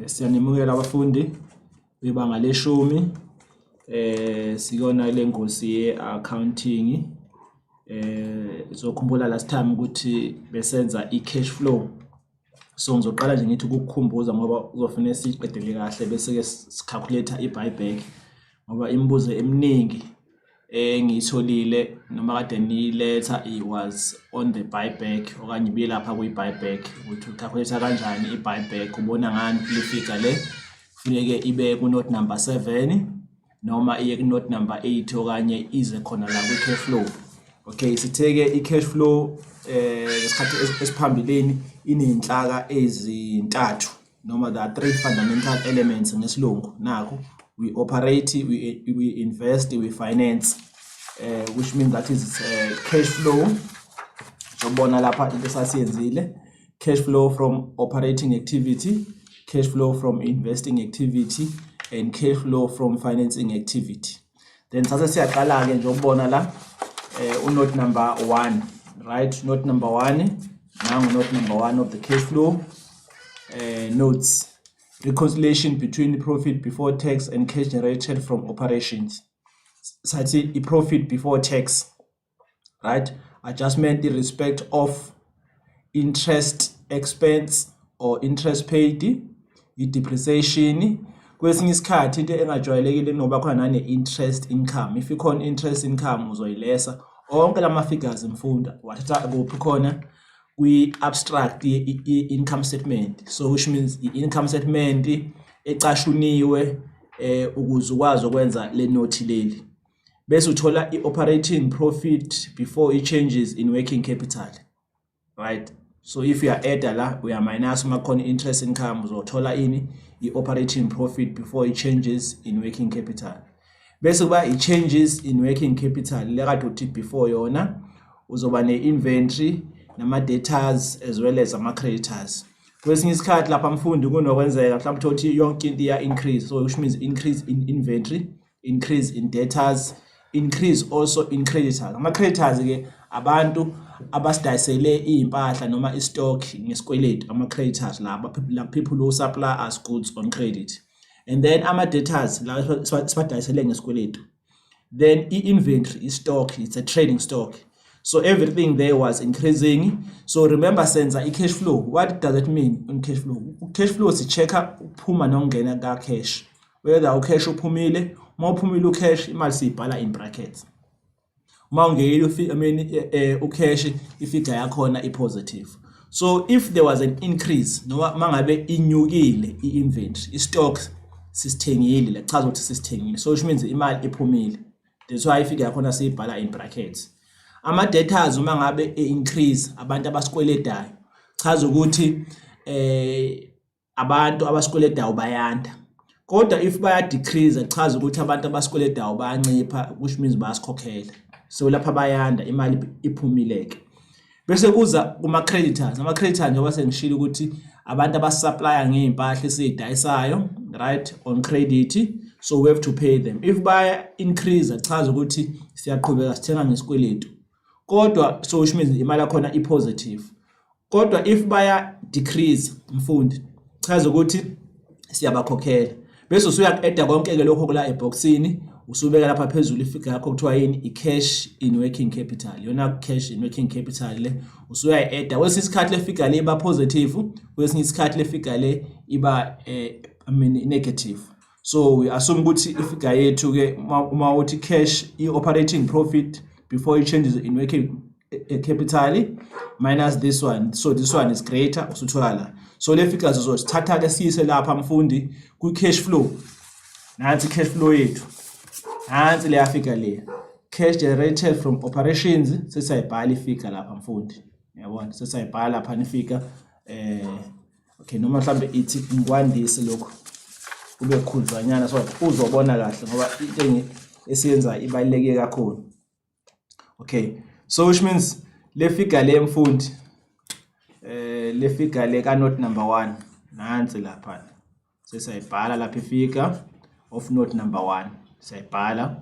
Siyanimukela abafundi bebanga leshumi sikona le ngosi ye-accounting izokhumbula last time ukuthi besenza i-cash flow. So ngizoqala nje ngithi ukukukhumbuza ngoba uzofanele siqedele kahle bese ke sicalculate i-buyback ngoba imibuzo eminingi engiyitholile noma kade niletha was on the buyback okanye ibelapha kwi-buyback ukuthi ucalculate kanjani i-buyback ubona ngani lifika le kufuneke ibe ku note number 7 noma iye ku note number 8 okanye ize khona la kwi-cash flow. Okay, sitheke i-cash flow esikhathi esiphambileni inenhlaka ezintathu noma there are 3 fundamental elements ngesilungu nakho. We operate, we invest, we finance, which means that is cash flow. Jobona lapha into sasiyenzile, cash flow from operating activity, cash flow from investing activity, and cash flow from financing activity. Then sase siyaqala ke njengobona la note number 1, right? Note number 1, now note number 1 of the cash flow notes. Reconciliation between profit before tax and cash generated from operations. So I say profit before tax, right? Adjustment in respect of interest expense or interest paid, depreciation. Kwesinye isikhathi into engajwayelekile ngoba khona nane interest income. If you call interest income uzoyilesa onke lama figures imfunda wathatha kuphi khona we abstract income statement, so which means the income statement ecashuniwe ukuze ukwazi ukwenza le note leli bese uthola operating profit before it changes in working capital, right? So if you are add la we are minus makhona interest income uzothola ini operating profit before it changes in working capital bese kuba it changes in working capital lekade uthi before yona uzoba ne inventory nama debtors as well as ama creditors. Kwesinye isikhathi lapha mfundi kunokwenzeka mhlawumbe uthi yonke into iya increase, so which means increase in inventory, increase in debtors, increase also in creditors. Ama creditors ke abantu abasidayisele impahla noma istock ngesikweletu, ama creditors laba people who supply us goods on credit. And then ama debtors la sibadayisele ngesikweletu. Then inventory is stock, it's a trading stock. So everything there was increasing. So remember senza cash flow. What does it mean in cash flow? Cash flow si checker uphuma nongena ka cash. Whether cash uphumile, ma uphumile cash imali siyibhala in brackets. Ma ungeyile cash ifigure yakhona i-positive. So if there was an increase, noma mangabe inyukile i-inventory, i-stock sisithengile, lechaza ukuthi sisithengile. So which means imali iphumile. That's why ifigure yakhona siyibhala in brackets. Ama debtors uma ngabe increase abantu abasikweledayo chaza ukuthi abantu abasikweledayo bayanda, kodwa if baya decrease chaza ukuthi abantu abasikweledayo bayancipha, which means bayasikhokhela. So lapha bayanda imali iphumileke. Bese kuza kuma creditors, ama creditors njengoba sengishilo ukuthi abantu abasupplya ngeimpahla esidayisayo, right, on credit, so we have to pay them. If baya increase chaza ukuthi siyaqhubeka sithenga ngesikweletu, kodwa so which means imali yakhona i-positive. Kodwa if baya decrease mfundi chaza ukuthi siyabakhokhela bese usuya-add konke ke lokho kula eboxini usubeka lapha phezulu ifigure yakho kuthiwa yini i-cash in working capital. Yona cash in working capital le usuya-add kwesinye isikhathi le figure le iba positive, kwesinye isikhathi le figure le iba negative. So we assume ukuthi ifigure yethu ke uma uthi cash i-operating profit before it changes in working capital minus this one, so this one is greater usuthola. So le figures uzosithatha ke siyise lapha mfundi ku cash flow. Nansi cash flow yethu, nansi le figure le cash generated from operations sesayibhala ifigure lapha mfundi, yabona sesayibhala lapha ifigure okay noma mhlambe ithi ngikwandise lokho kube khudlwanyana so uzobona kahle ngoba into esiyenza ibaluleke kakhulu. Okay, so which means le figure le mfundi le figure le ka note number 1 nansi lapha sesayibhala lapha ifigure of note number 1 sayibhala,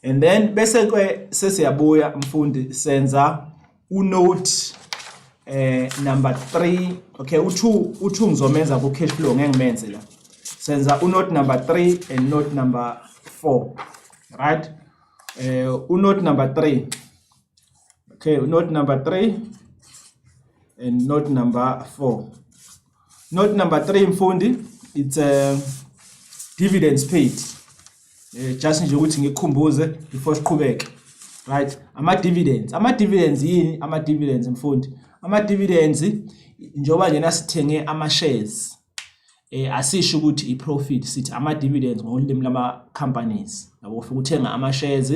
and then bese ke sesiyabuya mfundi senza unote number 3 okay u2 ngizomenza ku cash flow ngeke ngimenze la senza note number 3 and note number 4 right note number 3 okay note number 3 and note number 4 note number 3 mfundi it's dividends paid just nje ukuthi ngikukhumbuze before siqhubeke right ama dividends yini ama dividends mfundi ama dividends njoba nje nasithenge ama shares asisho ukuthi I profit sithi ama dividends ngolimi lama companies yabo ufika uthenga ama shares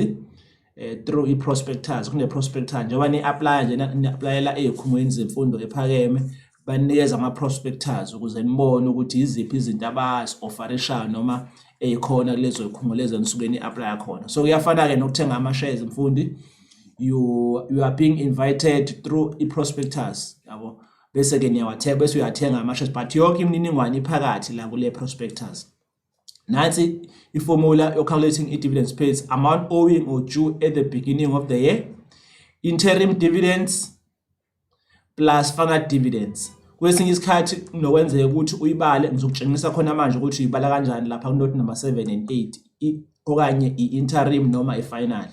through I prospectus kune prospectus njoba ni apply nje ni applyela ezikhungweni zemfundo ephakeme banikeza ama prospectus ukuze nibone ukuthi iziphi izinto abazi offerisha noma ekhona kulezo zikhungo lezi enisuke ni apply khona so kuyafana ke nokuthenga ama shares mfundi you are being invited through I prospectus yabo bese ke niyawathenga bese uyathenga ama shares but yonke imininingwane iphakathi la kule prospectus nansi iformula yo calculating dividends paid amount owing or due at the beginning of the year interim dividends plus final dividends kwesinye isikhathi kunokwenzeka ukuthi uyibale ngizokutshengisa khona manje ukuthi uyibala kanjani lapha ku note number 7 and 8 okanye interim noma final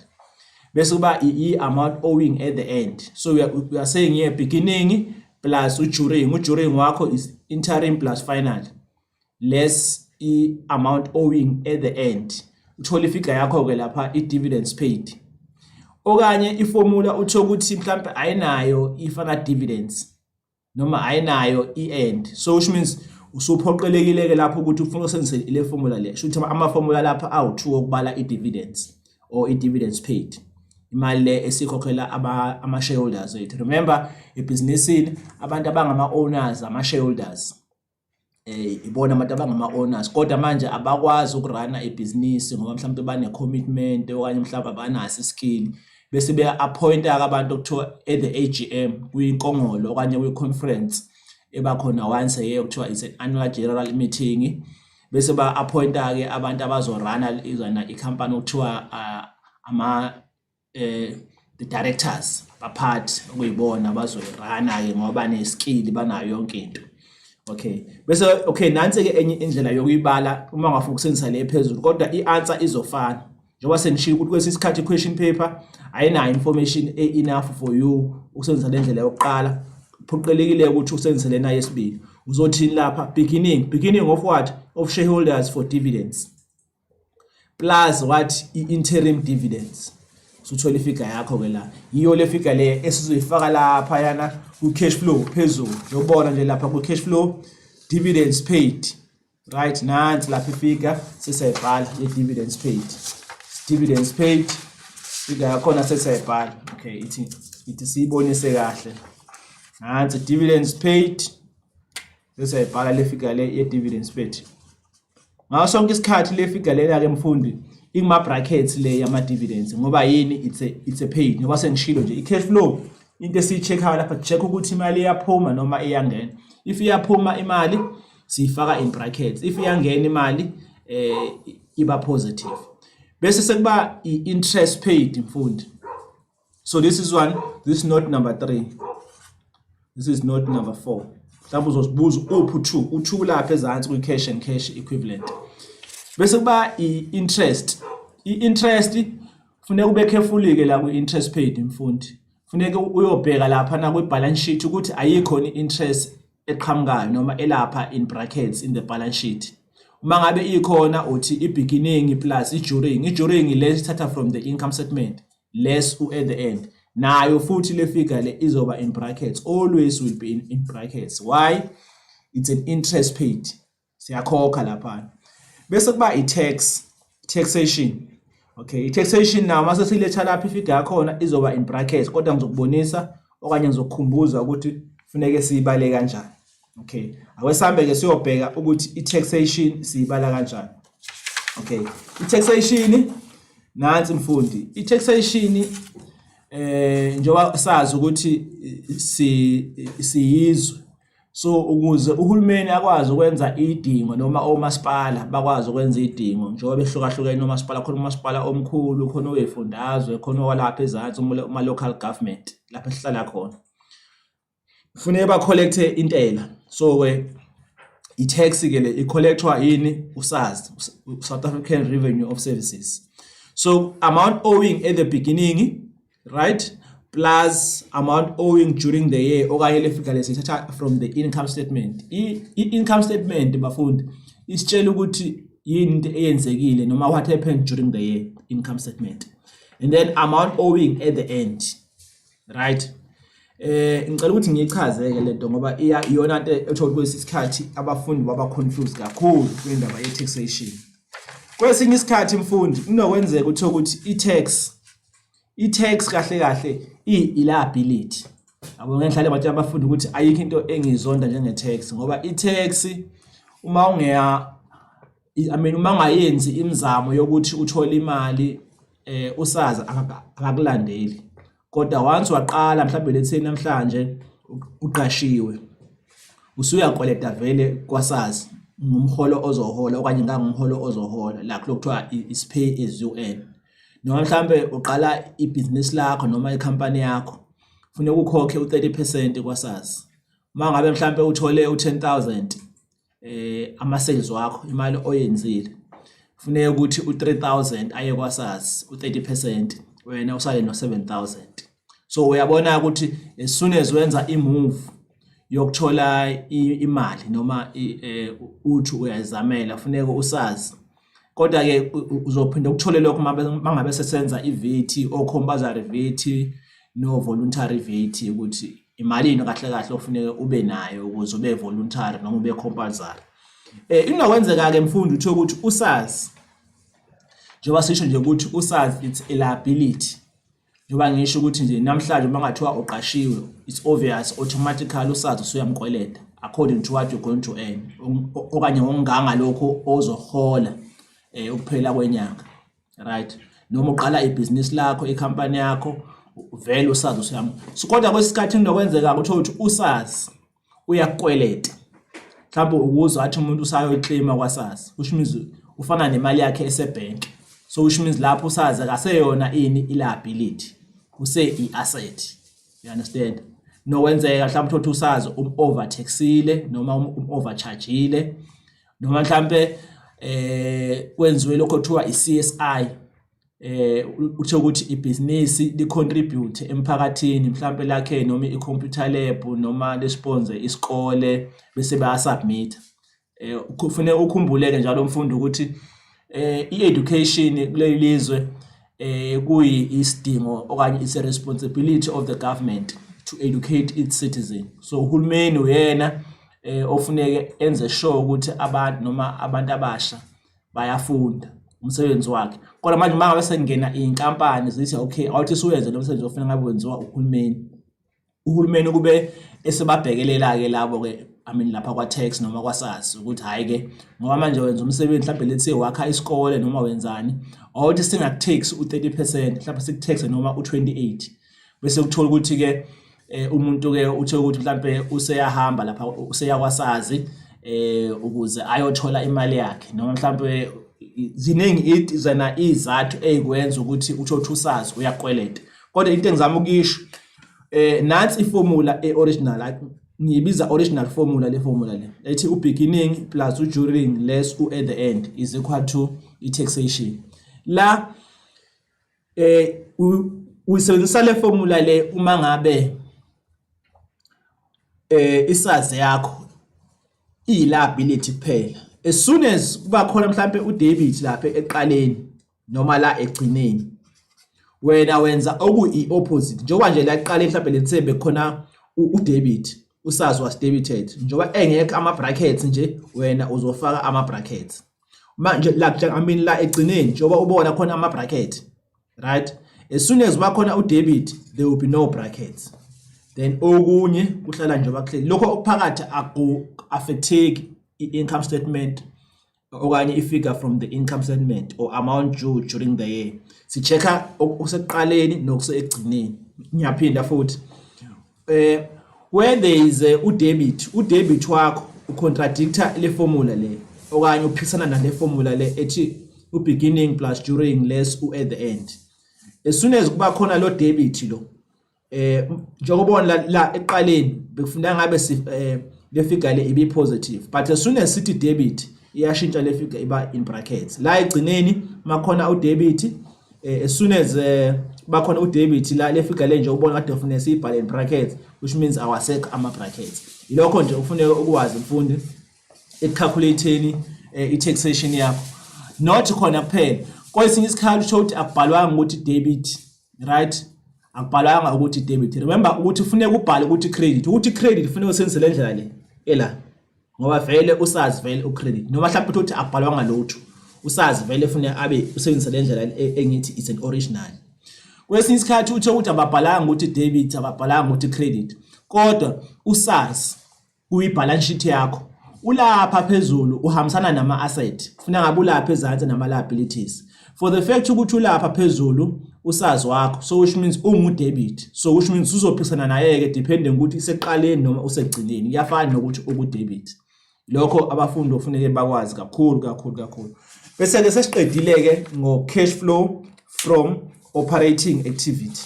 bese kuba amount owing at the end so we are saying here beginning plus during wakho is interim plus final less amount owing at the end uthola ifigure yakho ke lapha dividends paid okanye iformula utho ukuthi mhlawumbe ayinayo final dividends noma ayinayo end so which means usuphoqelekile ke lapho ukuthi ufuna usebenzise ile formula le shothi ama formula lapha awu2 okubala dividends or dividends paid imali le esikhokhela ama shareholders ethu remember ebhizinisini abantu abangama owners ama shareholders ibona abantu abangama owners kodwa manje abakwazi ukurana ibhizinisi ngoba mhlawumbe bane commitment okanye mhlawumbe abanasi skill bese beappointa abantu okuthiwa at the AGM kuyinkongolo okanye kuyiconference ebakhona once a year okuthiwa is an annual general meeting bese baappointa ke abantu abazorana izana icompany okuthiwa the directors baphathi okuyibona bazorana ke ngoba bane skill banayo yonke into okay bese okay nansi ke enye indlela yokuyibala uma ngafuna ukusebenzisa le phezulu kodwa ianswer izofana njengoba senishiya ukuthi kwesisikhathi question paper ayina information enough for you ukusebenzisa le ndlela yokuqala uphoqelekile ukuthi usebenzise lena yesibili uzothini lapha beginning of what of shareholders for dividends plus what interim dividends so uthola ifigure yakho ke la yiyo le figure le esizoyifaka lapha yana ku cash flow phezulu uyobona nje lapha ku cash flow dividends paid right nansi lapha ifigure sesayibhala ye dividends paid figure yakhona sesayibhala okay ithi siyibonise kahle nansi dividends paid sesayibhala le figure le ye dividends paid ngaso sonke isikhathi le figure le ke mfundi ingama brackets le yama dividends ngoba yini it's a paid ngoba sengishilo nje I cash flow into esichecka lapha check ukuthi imali iyaphuma noma iyangena if iyaphuma imali siyifaka in brackets if iyangena imali iba positive bese sekuba interest paid mfundi so this is note number 3 this is note number 4 mhlawumbe uzosibuza uphu 2 u2 lapha ezantsi ku cash and cash equivalent bese kuba interest kufuneka ube careful ke la ku interest paid mfundi kufuneka uyobheka lapha na ku balance sheet ukuthi ayikho interest eqhamukayo noma elapha in brackets in the balance sheet uma ngabe ikhona uthi beginning plus during less thatha from the income statement less at the end nayo futhi le figure le izoba in brackets always will be in brackets why it's an interest paid siyakhokha lapha bese kuba taxation okay taxation now mase siletha lapha ifigure yakhona izoba in brackets kodwa ngizokubonisa okanye ngizokukhumbuza ukuthi kufuneka siyibale kanjani okay akwesambe ke siyobheka ukuthi taxation siyibala kanjani okay taxation nansi mfundi taxation njengoba sazi ukuthi siyizwe so ukuze uhulumeni akwazi ukwenza idingo noma omasipala bakwazi ukwenza idingo njengoba behlukahlukene nomasipala khona umasipala omkhulu khona owefundazwe khona walapha ezantsi uma local government lapha esihlala khona Kufanele ba collect intela. So i-tax ke le i-collectwa yini usazi South African Revenue of Services. So amount owing at the beginning, right, plus amount owing during the year okanye lefika lesithatha from the income statement. I-income statement bafundi isitshela ukuthi yini into eyenzekile noma what happened during the year, income statement. And then amount owing at the end, right? Ngicela ukuthi ngiyichazeke lento ngoba iyona into ethola kwesikhathi abafundi baba confused kakhulu kwindaba ye taxation. Kwesinye isikhathi mfundi kunokwenzeka ukuthi i-tax kahle i-liability. Abo ngihlale bathi abafundi ukuthi ayikho into engizonda njenge tax ngoba i-tax uma ungayenzi imizamo yokuthi uthola imali usazi akakulandeli. Kodwa once waqala mhlawumbe lethe namhlanje uqashiwe usuyakoleta vele kwasazi ngumholo ozohola okanye ngangumholo ozohola la lokuthiwa is pay as you earn. Noma mhlawumbe uqala ibusiness lakho noma icompany yakho ufuna ukukhokhe u30% kwasazi. Mangabe mhlawumbe uthole u10,000 ama sales wakho imali oyenzile kufuneka ukuthi u3000 aye kwasazi u30% wena usale no7000. So uyabona ukuthi as soon as wenza imove yokuthola imali noma uthi uyazamela kufuneka usazi. Kodwa ke uzophinda ukuthole lokho mangabe sesenza iVT o compulsory VAT no voluntary VAT ukuthi imali ino kahle ofuneka ube nayo ukuze ube voluntary noma ube compulsory. Inokwenzeka ke mfundi utho ukuthi usazi njengoba sisho nje ukuthi usazi it's a liability. Njengoba ngisho ukuthi nje namhlanje mangathiwa uqashiwe it's obvious automatically usazi usuyamkweleta according to what you're going to earn okanye ngonganga lokho ozohola ukuphela kwenyanga, right? Noma uqala ibusiness lakho icompany yakho vele usazi usuyam. So kodwa kwesikhathi kunokwenzeka ukuthi usazi uyakweleta mhlawumbe ukuzwa athi umuntu usayoyiclaima kwasazi which means ufana nemali yakhe esebank. So which means lapho usazi akaseyona ini i-liability use i-asset, you understand? Nokwenzeka mhlawumbe ukuthi usazi overtaxile noma overchargeile noma mhlawumbe kwenziwe lokho kuthiwa i-CSI utho ukuthi ibusiness licontribute emphakathini mhlawumbe lakhe noma i-computer lab noma le-sponsor isikole bese bayasubmit. Kufanele ukhumbuleke njalo mfundi ukuthi i-education kulelizwe kuyisidingo okanye is a responsibility of the government to educate its citizen. So uhulumeni uyena ofuneke enze sure ukuthi abantu noma abantu abasha bayafunda umsebenzi wakhe. Kodwa manje mangabe sengena inkampani zithi okay awuthi suyenze lo msebenzi ofuna ngabe wenziwa uhulumeni kube esebabhekelela ke labo ke lapha kwa tax noma kwasazi ukuthi hayi ke ngoba manje wenza umsebenzi mhlawumbe lethe wakha isikole noma wenzani awuthi singaku-tax u30% mhlawumbe siku-tax noma u28 bese kuthola ukuthi ke umuntu ke uthe ukuthi mhlawumbe useyahamba lapha useyakwasazi ukuze ayothola imali yakhe noma mhlawumbe ziningi zana izathu ezikwenza ukuthi uthothi usazi uyakweleta. Kodwa into engizama ukisho nathi iformula original ngiyibiza original formula le formula le ethi beginning plus during less at the end is equal to i-taxation. La uyisebenzisa le formula le uma ngabe isazi yakho i-liability kuphela. As soon as kuba khona mhlambe udebit lapha eqaleni noma la egcineni wena wenza oku-i-opposite njengoba nje la eqaleni mhlambe letsembe khona udebit usazi was debited njengoba engekho ama-brackets nje wena uzofaka ama-brackets manje la egcineni njengoba ubona khona ama-bracket, right? As soon as kuba khona udebit there will be no brackets, then okunye kuhlala njengoba kuhleli lokho okuphakathi aku-affecteki i-income statement okanye i-figure from the income statement or amount due during the year. Si-check-a okusekuqaleni nokusekugcineni. Ngiyaphinda futhi where there is udebit wakho ucontradicta le formula le okanye uphikisana nale formula le ethi beginning plus during less at the end. As soon as kuba khona lo debit lo Njengobona la eqaleni bekufuneka ngabe le figure le ibe positive, but as soon as sithi debit iyashintsha le figure iba in brackets. La egcineni makhona u debit, as soon as bakhona u debit la le figure le nje ubona kade kufanele siyibhale in brackets, which means awasekho ama brackets. Ilokho nje ufuneka ukwazi mfundi ecalculating i-taxation yakho. Not khona kuphela, kwesinye isikhathi usho ukuthi akubhalwanga ukuthi debit, right? Akubhalwanga ukuthi debit. Remember ukuthi ufuneka ubhale ukuthi credit. Ukuthi credit ufuneka usebenzise le ndlela le ela, ngoba vele usazi vele ucredit. Noma mhlawumbe ukuthi akubhalwanga lutho, usazi vele ufuneka abe usebenzise le ndlela engithi is an original. Kwesinye isikhathi utho ukuthi ababhalanga ukuthi debit, ababhalanga ukuthi credit, kodwa usazi kuyi-balance sheet yakho ulapha phezulu uhambisana nama asset, kufuneka ngabe ulapha ezantsi nama liabilities. For the fact ukuthi ulapha phezulu usazi wakho, so which means ungu debit, so which means uzophikisana naye ke depending ukuthi iseqaleni noma usegcineni, iyafana nokuthi uku debit. Lokho abafundi ofuneke bakwazi kakhulu. Bese ke sesiqedile ke ngo cash flow from operating activity.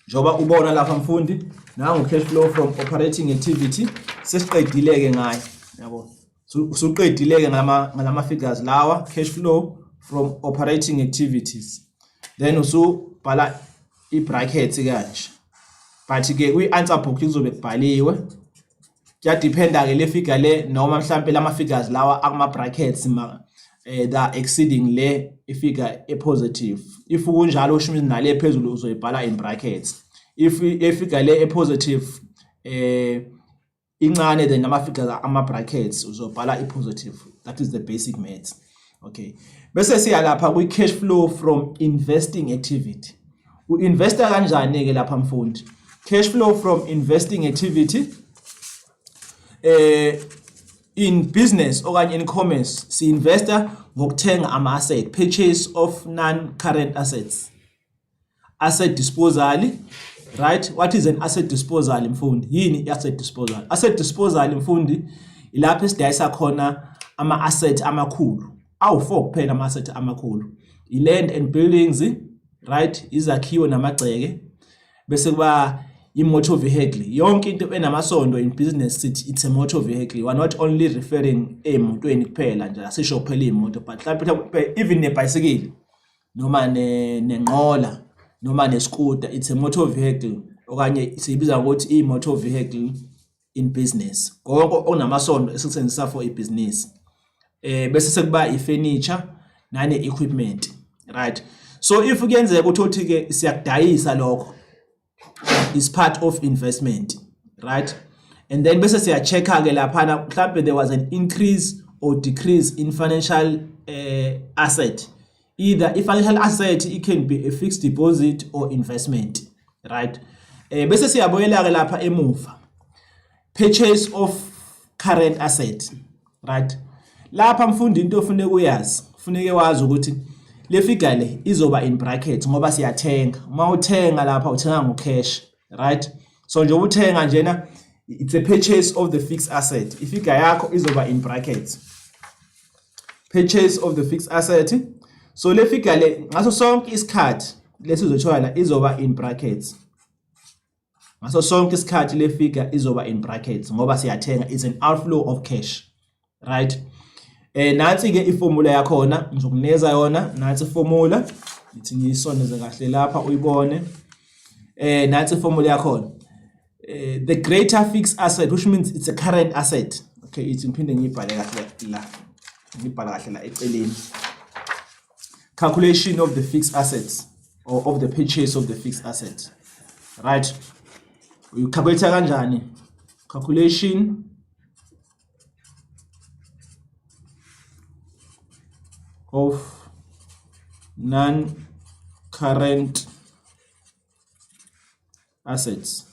Njoba ubona lapha mfundi nango cash flow from operating activity sesiqedile ke ngayo, yabo. So usuqedile ke ngalama figures lawa, cash flow from operating activities. Then usubhala i-brackets kanje. But ke kwi-answer book kuzobe kubhaliwe. Kuya dependa ke le figure le noma mhlambe lama figures lawa akuma brackets they are exceeding le ifigure e-positive. If kunjalo usho ukuthi nale phezulu uzoyibhala in brackets. If ifigure le e-positive incane then nama figures ama brackets uzobhala i-positive. That is the basic maths. Okay. Bese siya lapha kwi cash flow from investing activity. U-investa kanjani ke lapha mfundi? Cash flow from investing activity in business okanye in commerce si investor ngokuthenga ama asset, purchase of non-current assets. Asset disposal, right? What is an asset disposal mfundi? Yini asset disposal? Asset disposal mfundi ilapha esidayisa khona ama asset amakhulu. Awu-4 kuphela ama asset amakhulu. I-land and buildings, right? Izakhiwo namagceke. Bese kuba i-motor vehicle. Yonke into enamasondo in business sithi it's a motor vehicle. We are not only referring emotweni kuphela nje asisho kuphela imoto, but mhlawumbe even nebhayisikili noma nenqola noma nescooter, it's a motor vehicle okanye siyibiza ngokuthi i-motor vehicle in business. Konke okunamasondo esikusebenzisa for i-business. Bese sekuba i-furniture nane equipment, right? So if kuyenzeka ukuthi ke siyakudayisa lokho, is part of investment, right? And then bese siya checka ke lapha mhlawumbe there was an increase or decrease in financial asset. Either a financial asset, it can be a fixed deposit or investment, right? Bese siyaboyela ke lapha emuva, purchase of current asset, right? Lapha mfundi into ofuneka uyazi, kufuneka wazi ukuthi le figure le izoba in brackets ngoba siyathenga. Uma uthenga lapha uthenga ngocash, right? So nje uthenga njena it's a purchase of the fixed asset. Ifigure yakho izoba in brackets. Purchase of the fixed asset. So le figure le ngaso sonke isikhathi lesizothola la izoba in brackets. Ngaso sonke isikhathi le figure izoba in brackets ngoba siyathenga, it's an outflow of cash, right? Nansi ke iformula yakhona ngizokunikeza yona, nansi iformula ithi ngiyisondeze kahle lapha uyibone. Nansi iformula yakhona. The greater fixed asset, which means it's a current asset. Okay, ithi ngiphinde ngibhale kahle la. Ngibhala kahle la eceleni. Calculation of the fixed assets or of the purchase of the fixed asset. Right? You calculate kanjani? Calculation of non-current assets.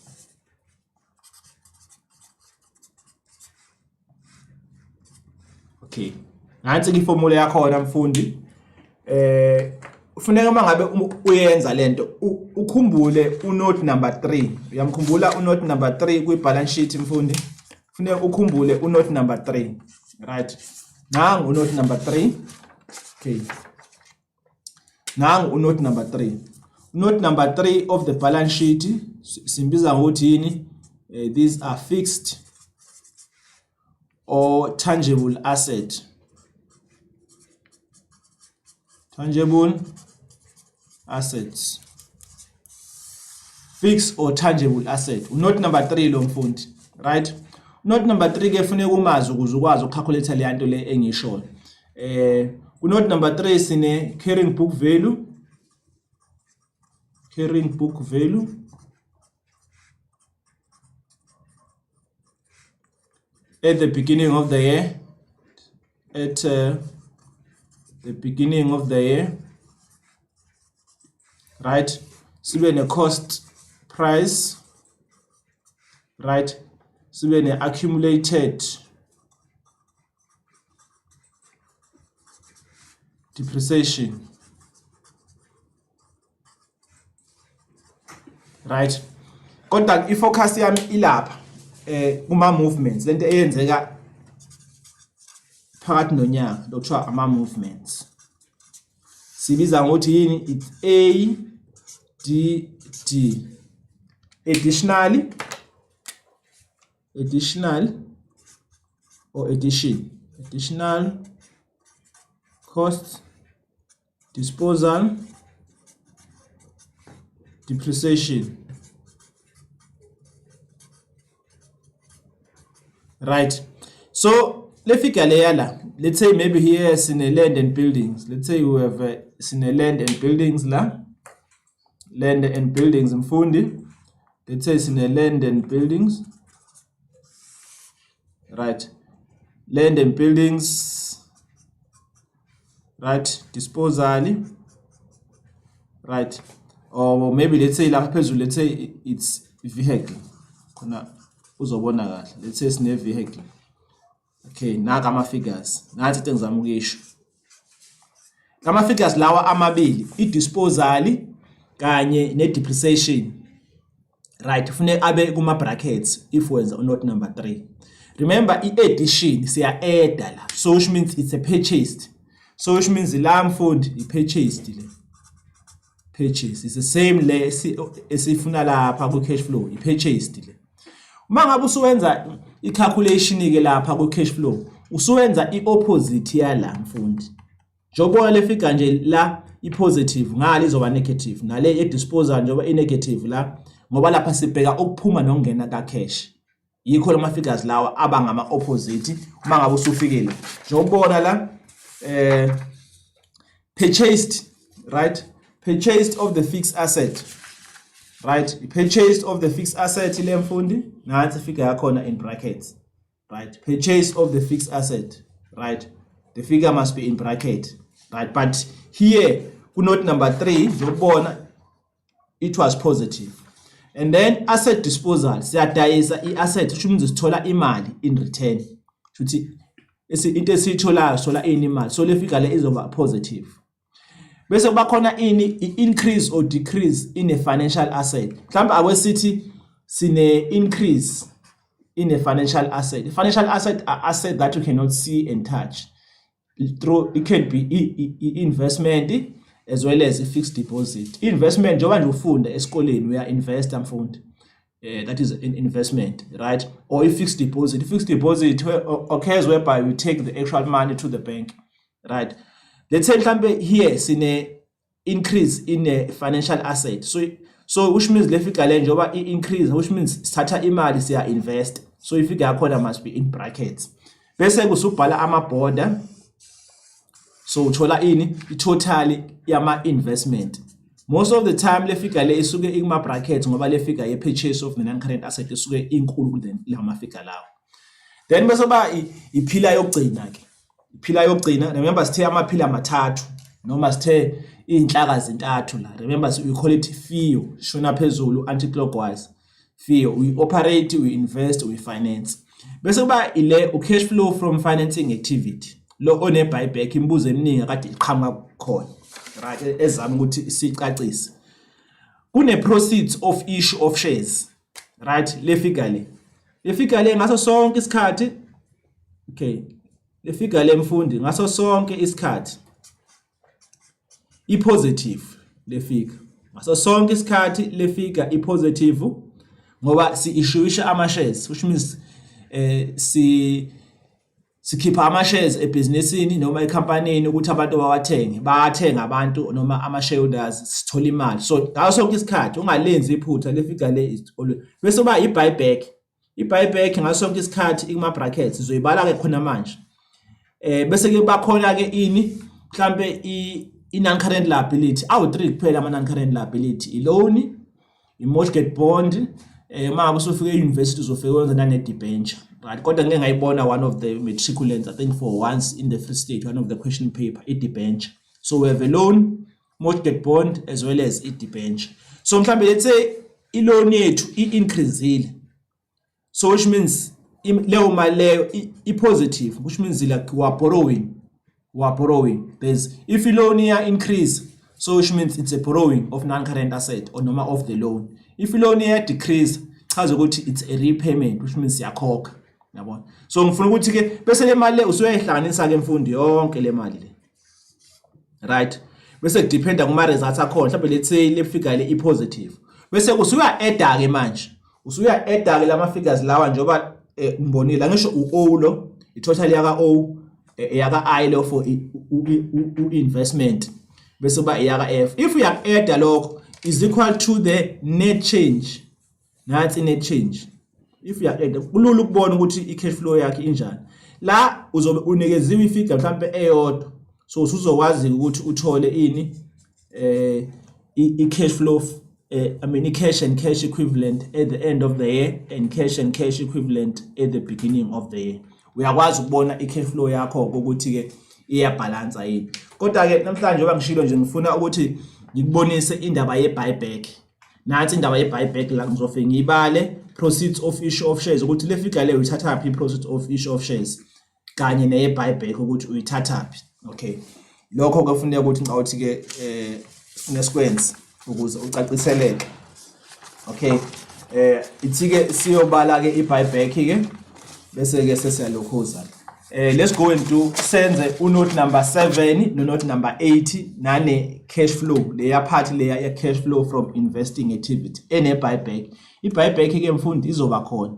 Okay. Nansi ke formula yakhona mfundi. Ufuneka mangabe uyenza lento ukhumbule unote number 3. Uyamkhumbula unote number 3 kwi balance sheet mfundi. Ufuneka ukhumbule unote number 3. Right? Nangu unote number 3. Okay. Now note number 3. Note number 3 of the balance sheet simbiza ngokuthi yini, these are fixed or tangible asset. Tangible assets. Fixed or tangible asset. Note number 3 lo mfundi, right? Note number 3 ke kufanele umazi ukuze ukwazi ukcalculate le nto le engisho. Ku note number 3 sine carrying book value. Carrying book value. At the beginning of the year. At the beginning of the year. Right? Sibe ne cost price. Right? Sibe ne accumulated depreciation. Right? Kodwa ifocus yami ilapha kuma movements lento eyenzeka phakathi nonyaka lokuthiwa ama movements. Sibiza ngokuthi yini? It's ADD. Additional or addition. Additional cost, disposal, depreciation. Right. So let's figure la. Let's say maybe here is in a land and buildings. Let's say we have in a land and buildings la. Land and buildings mfundi. Let's say it's in a land and buildings. Right. Land and buildings. Right. Disposal. Right. Or maybe let's say let's say it's vehicle. Uzobona kahle. Let's say sine vehicle. Okay, naka ama figures. Nathi into ngizama ukuyisho. Ama figures lawa amabili, i-disposal kanye ne-depreciation. Right, kufanele abe kuma brackets if wenza note number 3. Remember i-addition siya add la. So which means it's a purchased. So which means la mfundi i-purchased le. Purchase is the same le esifuna lapha ku cash flow, i-purchased le. Uma ngabe usuwenza i-calculation ke lapha ku cash flow, usuwenza i-opposite yala mfundi. Njengoba le figure nje la i-positive ngale izoba negative, nale e-disposal njengoba i-negative la ngoba lapha sibheka okuphuma nokungena ka cash. Yikho lama figures lawa abangama opposite uma ngabe usufikile. Njengoba la purchased, right? Purchased of the fixed asset. Right, purchase of the fixed asset ile mfundi nathi figure yakhona in brackets. Right, purchase of the fixed asset. Right, the figure must be in bracket. Right, but here ku note number 3 uzobona it was positive. And then asset disposal siyadayisa i-asset which means sithola imali in return. Futhi into esitholayo sola imali, so le figure le izoba positive. Bese kuba khona increase or decrease in a financial asset. Mhlawumbe awesithi sine increase in a financial asset. Financial asset are asset that you cannot see and touch. It can be investment as well as a fixed deposit. Investment njengoba nje ufunda esikoleni we are investor mfundi. That is an investment, right? Or a fixed deposit. Fixed deposit occurs whereby you take the actual money to the bank, right? Let's say here sine increase in a financial asset. So which means le figure le njengoba increase, which means sithatha imali siya invest. So if figure yakhona must be in brackets. Bese kusubhala ama border. So uthola ini i-total yama investment. Most of the time le figure le isuke ikuma brackets ngoba le figure ye purchase of the non-current asset isuke inkulu than lama figure lawo. Then bese ba iphila yokugcina ke. Iphila yokugcina, remember sithe amaphila amathathu noma sithe inhlaka zintathu la. Remember we call it FIO, shona phezulu anti-clockwise. FIO, we operate, we invest, we finance. Bese kuba ile cash flow from financing activity. Lo one buyback imbuzo eminingi kade iqhamuka khona. Right, ezama ukuthi sicacise. Kune proceeds of issue of shares. Right, le figure le. Le figure le ngaso sonke isikhathi. Okay. Le figure le mfundi ngaso sonke isikhathi i positive le figure. So sonke isikhathi le figure i-positive ngoba si-issueisha ama-shares, which means sikhipha ama-shares ebhizinisini noma ekhampanini ukuthi abantu bathenga abantu noma ama-shareholders sithola imali. So ngaso sonke isikhathi ungalenzi iphutha le figure le is always bese kuba i-buyback. I-buyback ngaso sonke isikhathi ikuma-brackets izoyibala ke khona manje. Bese ke bakhona ke ini mhlambe i-non-current liability awu-3 kuphela ama-non-current liability, i-loan, i-mortgage bond, uma usufika e-university uzofika wenza nane-debenture, right? Kodwa ngeke ngayibona one of the matriculants, I think for once in the Free State, one of the question paper, i-debenture. So we have a loan, mortgage bond as well as i-debenture. So mhlambe let's say i-loan yethu i-increasile, so which means leyo mali leyo i-positive, which means like we are borrowing. There's if loan here increase, so which means it's a borrowing of non-current asset or noma of the loan. If loan here decrease, chaza ukuthi it's a repayment, which means siyakhokha, yabona. So ngifuna ukuthi ke bese le mali le usuyayihlanganisa ke mfundi yonke le mali le, right? Bese kudependa kuma results akhona, mhlawumbe let's say le figure le i-positive, bese usuya add ke manje, usuya add ke lama figures lawa njoba ngibonile ngisho u-O lo, i-total yaka O yaka I lo for investment, bese ba yaka F. If we add lokho is equal to the net change, nansi net change. If you add kulula ukubona ukuthi i-cash flow yakhe injani, la uzobe unikeziwe ifigure mhlambe eyodwa, so usuzokwazi ukuthi uthole ini i-cash flow, I mean i-cash and cash equivalent at the end of the year and cash and cash equivalent at the beginning of the year. Uyakwazi ukubona i-cash flow yakho ukuthi ke iyabalansa yini. Kodwa ke namhlanje njoba ngishilo nje ngifuna ukuthi ngikubonise indaba ye-buyback. Nathi indaba ye-buyback la ngizofike ngibale proceeds of issue of shares ukuthi le figure le uyithatha phi proceeds of issue of shares kanye neye-buyback ukuthi uyithatha phi. Okay, lokho kufuneka ukuthi ngawuthi ke nesikwenzi ukuze ucaciseleke. Okay, ithi ke siyobala ke i-buyback ke bese ke sesiyalokhuza. Let's go into senze unote number 7 no note number 8 nane cash flow leya part leya ya cash flow from investing activity ene buyback. I-buyback ke mfundi izoba khona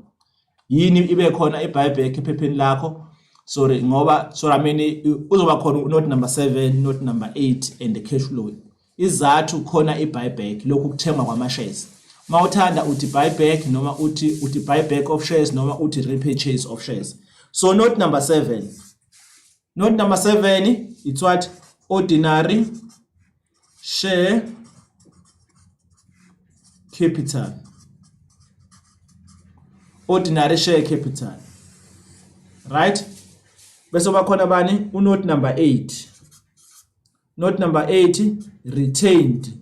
yini, ibe khona i-buyback ephepheni lakho. Sorry ngoba I mean uzoba khona note number 7 note number 8 and the cash flow. Izathu khona i-buyback lokhu kuthengwa kwama shares. Mawuthanda uthi buyback noma uthi buyback of shares noma uthi repurchase of shares. So note number 7. Note number 7, it's what? Ordinary share capital. Ordinary share capital. Right? Bese bakhona bani? Note number 8. Note number 8, retained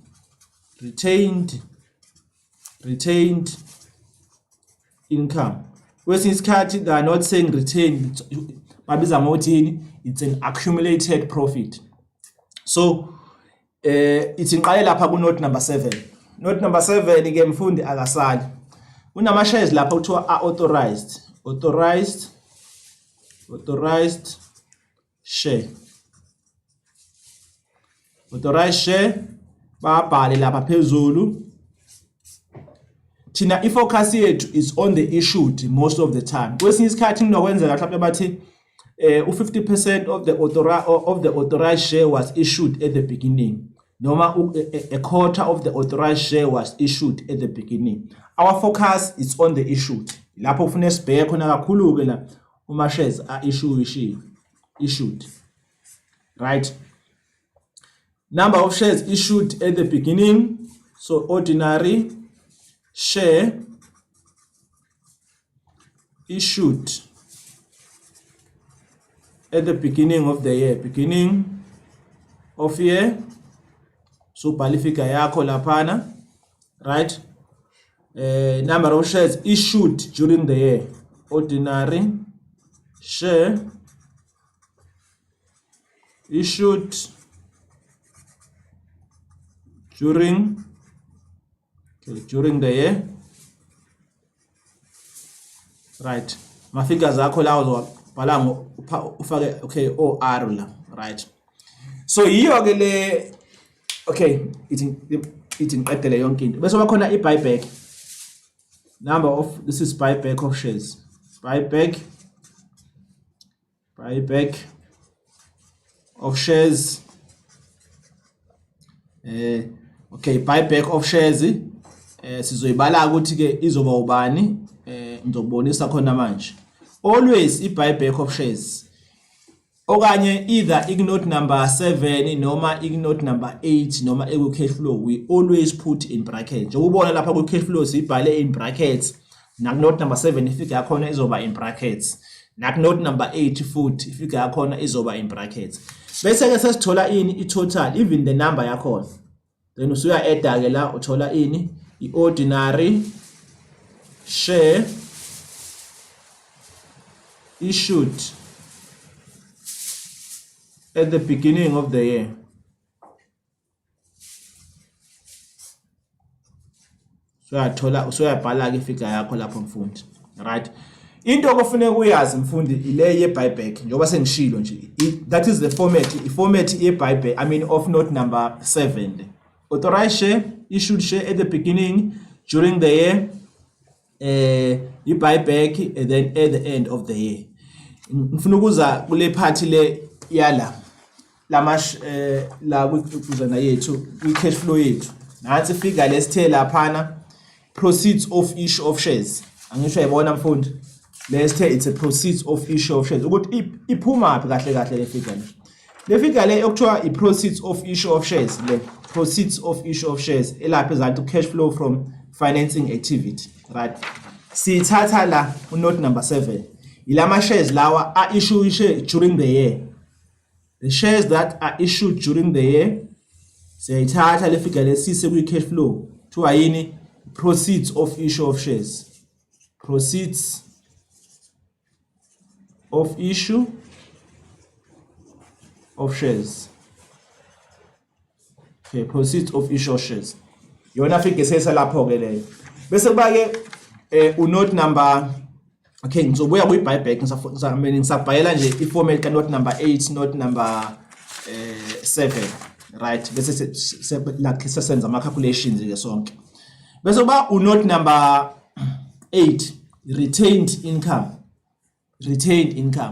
income. Whereas in isikhathi they are not saying retained, babiza ngokuthini, it's an accumulated profit. So it's inqale lapha ku note number 7. Note number 7 ke mfundi akasali. Unama shares lapha kuthiwa authorized share. Authorized share babhale lapha phezulu. Thina ifocus yethu is on the issued most of the time. Kwesinye isikhathi kunokwenzeka mhlawumbe bathi u50% of the authorized share was issued at the beginning. Noma a quarter of the authorized share was issued at the beginning. Our focus is on the issued. Lapho ufuna sibheke khona kakhulu ke la uma shares are issued. Right? Number of shares issued at the beginning. So ordinary share issued at the beginning of the year. Beginning of year. So balifika yakho laphana, right? Number of shares issued during the year. Ordinary share issued during the year, right? Mafigures akho lawo bhala ufake okay OR la, right? So yiyo ke le, okay, ithi ngiqedele yonke into bese bakhona i-buyback number of this is buyback of shares buyback of shares okay buyback of shares sizoyibala ukuthi ke izoba ubani ngizobonisa khona manje always i-buyback of shares okanye either ignote number 7 noma ignote number 8 noma eku cash flow we always put in bracket nje ubona lapha ku cash flow sibhale in brackets na note number 7 ifika yakhona izoba in brackets na note number 8 futhi ifika yakhona izoba in brackets bese ke sesithola ini i-total even the number yakhona then usuya add ke la uthola ini i-ordinary share issued at the beginning of the year. So uyabhala ke figure yakho lapho mfundi. Right? Into okufanele uyazi mfundi ile ye buyback njoba sengishilo nje. That is the format ye buyback of note number 7. Authorized share, issued share at the beginning, during the year, you buyback and then at the end of the year. Ngifuna ukuza kule party le yala lamash la kuzana yethu cash flow yethu nansi figure lesithe laphana proceeds of issue of shares angisho yibona mfundi lesithe it's a proceeds of issue of shares ukuthi iphuma phi kahle le figure le okuthiwa i proceeds of issue of shares le proceeds of issue of shares elapha ezanti cash flow from financing activity right sithatha la note number 7 ilama shares lawa are issued during the year. The shares that are issued during the year, siyayithatha le figure lesise kwi cash flow to yini proceeds of issue of shares. Proceeds of issue of shares. Okay, proceeds of issue of shares. Yona figure sesa lapho ke leyo. Bese kuba ke note number okay, ngizobuya kwi buyback ngisabhayela nje i-format ka note number 8 note number 7 right bese like sesenza ama calculations ke sonke bese kuba note number 8 retained income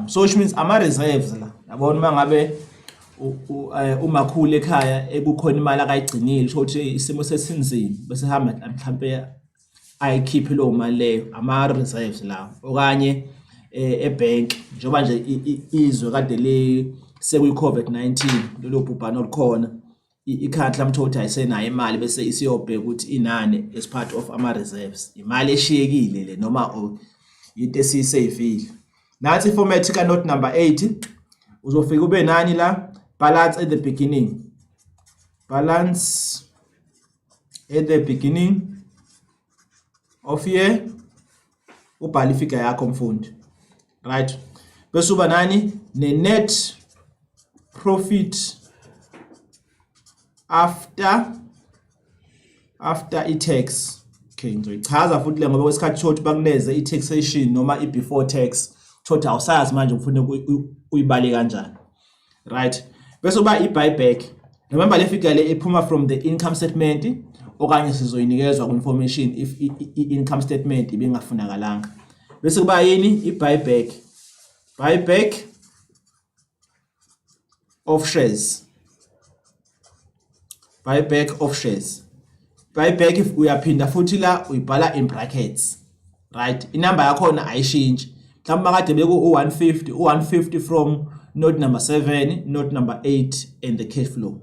so which means ama reserves la yabona mangabe umakhulu ekhaya ekukhona imali akayigcinile sho ukuthi isimo sesinzima bese hamba mhlambe ayikhiphe lo mali leyo ama reserves la okanye ebank njoba nje izwe kade le sekwi COVID-19 lelo bhubhano olukhona ikhadi lamthothi ayisenayo imali bese isiyobheka ukuthi inani as part of ama reserves imali eshiyekile le noma into esisavile nathi format ka note number 8 uzofika ube nani la balance at the beginning of year ubhala ifigure yakho mfundi right bese uba nani ne net profit after i-tax okay ngizoyichaza futhi le ngoba kwesikhathi thothi bakuneze i-taxation noma i-before tax thothi awusazi manje ufune uyibale kanjani right bese uba i-buyback remember le figure le iphuma from the income statement okanye sizoyinikezwa ku information if income statement ibingafunakalanga bese kuba yini i-buyback of shares buyback if uyaphinda futhi la uyibhala in brackets right inamba yakhona ayishintshe mhlawumbe makade beku 150 from note number 7 note number 8 and the cash flow.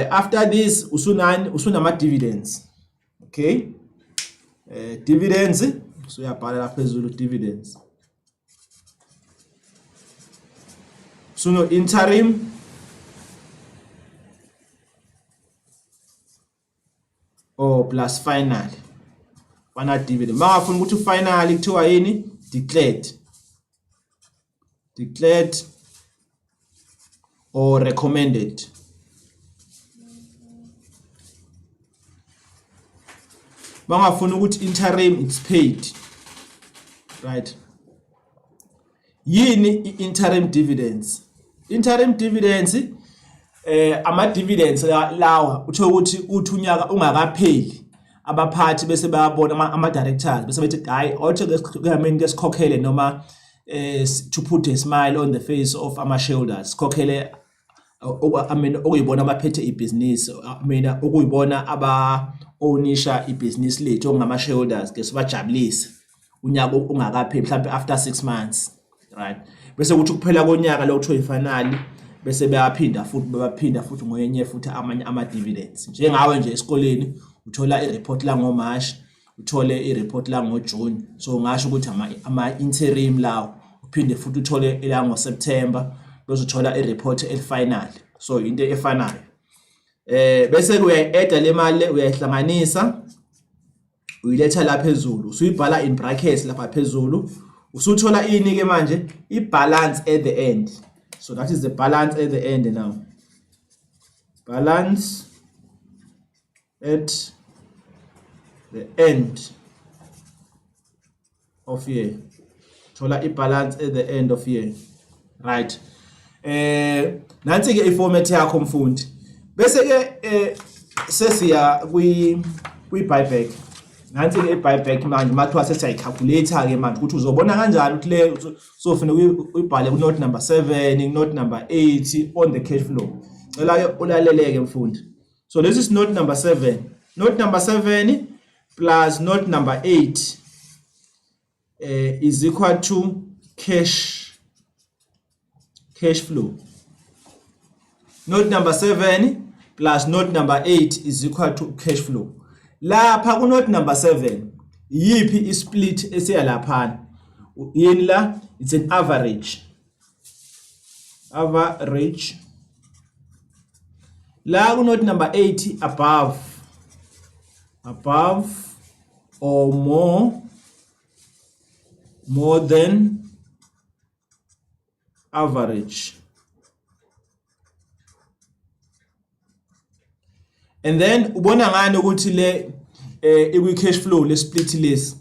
After this usunama dividends okay dividends so uyabhala la phezulu dividends suno interim or plus final bana dividend mangafuna ukuthi final kuthiwa yini declared or recommended bangafuna ukuthi interim it's paid right yini interim dividends ama dividends lawa utho ukuthi uthi unyaka ungakapheli abaphathi bese bayabona ama directors bese bethi hayi othi ke sikhokhele noma to put a smile on the face of ama shareholders sikhokhele ukuyibona abaphethe ibhizinisi mina ukuyibona aba ownisha ibhizinisi lethu ongama shareholders ke sibajabulise unyaka ungakapheli mhlawumbe after 6 months, right? Bese kuthi kuphela konyaka lo kuthiwa ifinali bese baphinda futhi ngoyenye futhi amanye ama dividends. Njengawe nje esikoleni uthola i-report la ngoMarch, uthole i-report la ngoJune, so ngasho ukuthi ama interim lawo uphinde futhi uthole la ngoSeptember bese uthola i-report elifinal. So into efanayo bese uyayi-add le mali uyayihlanganisa uyiletha la phezulu usuyibhala in brackets lapha phezulu usuthola ini ke manje i-balance at the end. So that is the balance at the end now. Balance at the end of year. Thola i-balance at the end of year. Right. Nansi ke i-format yakho mfundi. Bese ke sesiya kwi-buyback. Nansi ke i-buyback manje mathiwa sesiyayicalculator ke manje ukuthi uzobona kanjani ukuthi le sofuna uyibhale ku note number 7, note number 8 on the cash flow. Cela ke ulaleleke mfundi. So this is note number 7. Note number 7 plus note number 8 is equal to cash flow. Note number 7 plus note number 8 is equal to cash flow. Lapha ku note number 7 yipi isplit esiya lapha yini la, it's an average la ku note number 8 above or more than average. And then ubona ngani ukuthi le ikwi cash flow le split list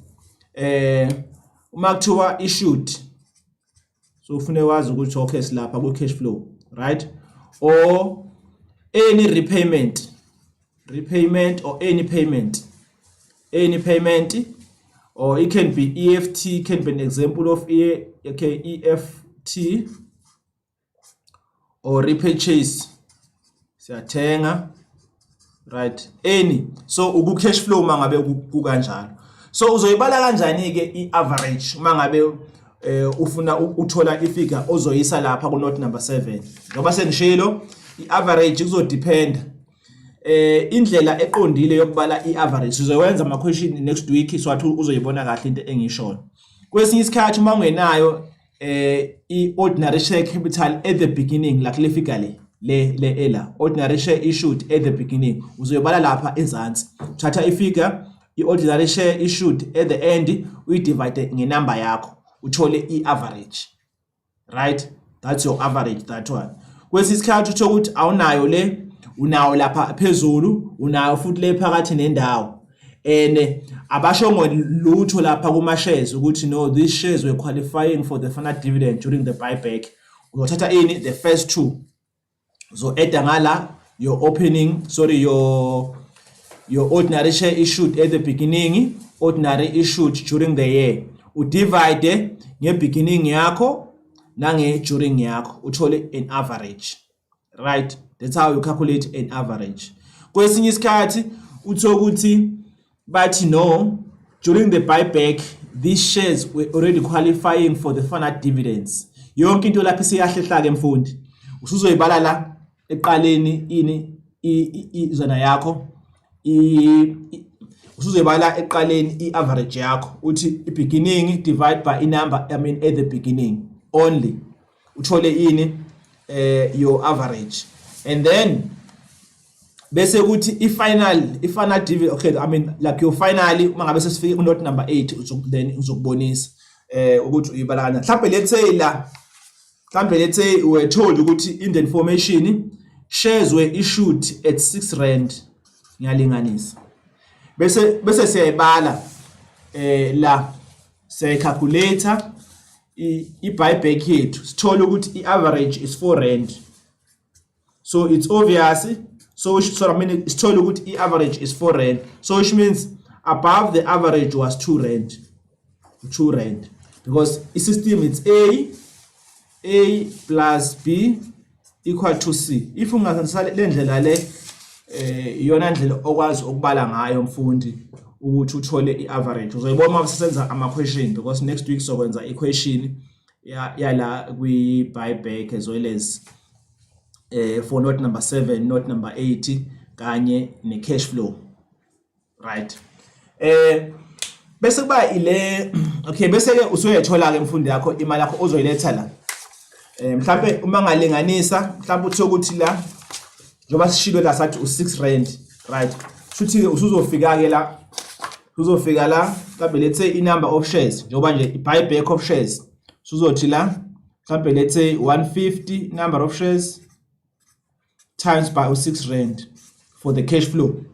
uma kuthiwa issued, so ufune wazi ukuthi okay silapha ku cash flow, right? Or any repayment or any payment, or it can be EFT, can be an example of EFT, or repurchase siyathenga, right? Any. So uku cash flow mangabe kukanjalo. So uzoyibala kanjani ke i-average mangabe ufuna uthola ifigure ozoyisa lapha ku note number 7. Ngoba sengishilo i-average kuzodepend indlela eqondile yokubala i-average. Uzowenza ama question next week so athi uzoyibona kahle into engishona. Kwesinye isikhathi uma ungenayo i-ordinary share capital at the beginning like le figure le ela ordinary share issued at the beginning uzoyibala lapha ezantsi uthatha ifigure i-ordinary share issued at the end uyidivide ngenumber yakho uthole i-average, right? That's your average, that one. Kwesinye isikhathi utho ukuthi awunayo le unawo lapha phezulu unayo futhi le phakathi nendawo abashongo lutho lapha kuma shares ukuthi no, these shares were qualifying for the final dividend during the buyback. Uzothatha ini the first two, so add ngala your ordinary share issued at the beginning, ordinary issued during the year, udivide nge beginning yakho nange during yakho uthole an average, right? That's how you calculate an average. Kwesinye isikhathi utho ukuthi bathi no, during the buyback these shares were already qualifying for the final dividends. Yonke into lapha isiyahlehla ke mfundi usuzoyibala la eqaleni ini izona yakho usuzoyibala eqaleni i-average yakho uthi i-beginning divide by number at the beginning only uthole ini your average, and then bese ukuthi i-final dividend, okay, like your finally uma ngabe sesifike ku note number 8 then uzokubonisa ukuthi uyibala kanjani. Mhlambe let's say we were told ukuthi in the information shares were issued at 6 rand ngiyalinganisa bese siyayibala la calculator i-buyback yethu sithola ukuthi i-average is 4 rand. So it's obvious. So I mean, it's told you the average is 4 rand. So which means above the average was 2 rand. 2 rand. Because the system it's A plus B equal to C. If ungasebenzisa le ndlela le iyona ndlela okwazi ukubala ngayo mfundi ukuthi uthole i-average. Uzoyibona uma sisenza ama-question because next week sokwenza equation yala kwi-buyback as well as for note number 7, note number 8 kanye ne-cash flow. Right. Bese kuba ile okay bese ke usuyethola ke mfundi yakho imali yakho ozoyiletha la. Mhlambe uma ngalinganisa mhlambe uthi ukuthi la njoba sishilo la sathi u6 rand, right? Futhi usuzofika ke la uzofika la mhlambe let's say i-number of shares njoba nje i-buyback of shares uzothi la mhlambe let's say 150 number of shares times by 6 rand for the cash flow,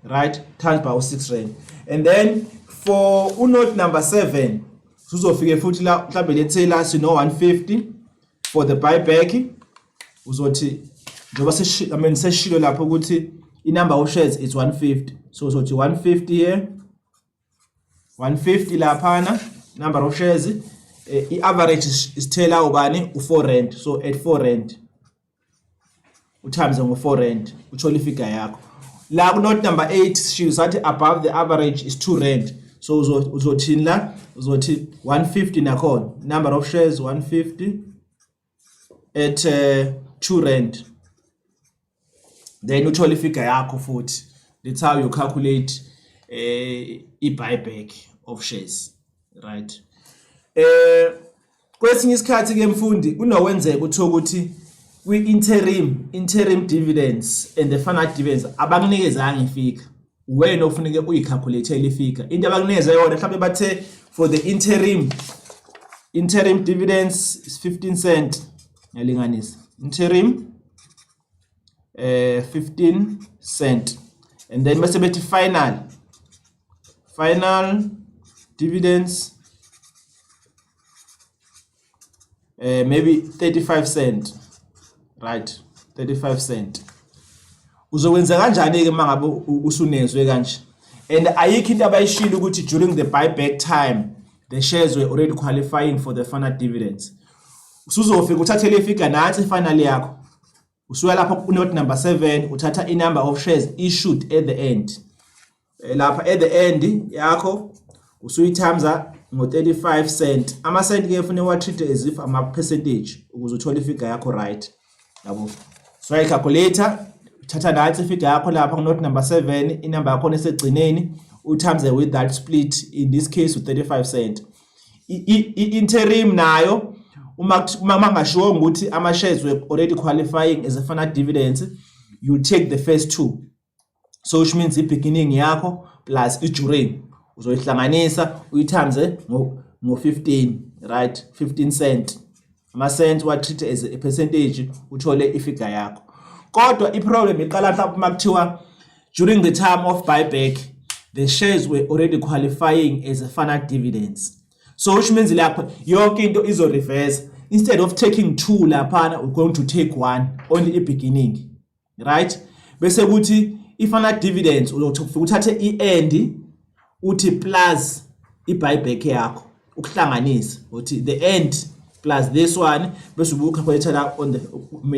right? Times by 6 rand. And then for note number 7 uzofika futhi la mhlambe let's say la sino 150 for the buyback uzothi njoba seshilo lapho ukuthi i-number of shares is 150, so uzothi 150 here 150 laphana number of shares i-average is tell ubani u4 rand, so at 4 rand times ngo4 rand uthola ifigure yakho la ku note number 8 sishilo sathi above the average is 2 rand, so uzothini la uzothi 150 nakhona number of shares 150 at 2 rand, then uthola ifigure yakho futhi. That's how you calculate i-buyback of shares, right? Kwesinye isikhathi ke mfundi kunokwenzeka ukuthi ukuthi kwi-interim dividends and the final dividends abakunikezanga ifigure, wena ufuneke uyicalculate le figure. Into abakunikeza yona mhlawumbe bathe for the interim dividends is 15 cent yalinganisa interim 15 cent, and then bese bethi final dividends maybe 35 cent, right? 35 cent. Uzokwenza kanjani ke mangabe usunezwe kanje? And ayikho into abayishilo ukuthi during the buyback time the shares were already qualifying for the final dividends. Usuzofika uthathe le figure nansi final yakho. Usuya lapha ku note number 7 uthatha i-number of shares issued at the end. Lapha at the end yakho usuyithamza ngo-35 cent. Ama-cent ke ufune wa-treat as if ama-percentage ukuze uthole ifigure yakho right. Yabo. So i-calculator uthatha nansi ifigure yakho lapha ku note number 7 inamba yakho nesegcineni uthamze with that split, in this case u-35 cent. I-interim nayo uma ngashiwo ukuthi ama shares were already qualifying as a final dividends, you take the first two, so which means the beginning yakho plus i-during uzoyihlanganisa uyithamze ngo-15, right? 15 cent ama cent wa treat as a percentage uthole ifigure yakho. Kodwa i-problem iqala mhlawumbe makuthiwa during the time of buyback the shares were already qualifying as a final dividends, so which means lapha yonke into izo reverse. Instead of taking 2 laphana we're going to take 1 only in beginning, right? Bese kuthi i-final dividends uzofika uthathe i-end uthi plus i-buyback yakho ukuhlanganisa uthi the end plus this one bese ubucalculate la on the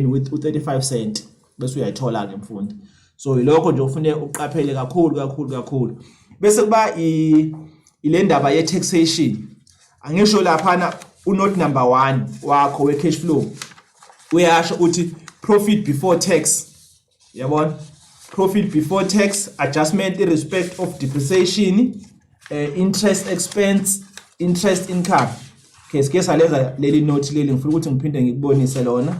with 35 cent bese uyayithola ke mfundi. So ilokho nje ufune uqaphele kakhulu. Bese kuba ile ndaba ye taxation. Angisho laphana unote number 1 wakho we cash flow uyasho uthi profit before tax, yabona? Profit before tax adjustment in respect of depreciation, interest expense, interest income. Okay, sike saleza leli note leli ngifuna ukuthi ngiphinde ngikubonise lona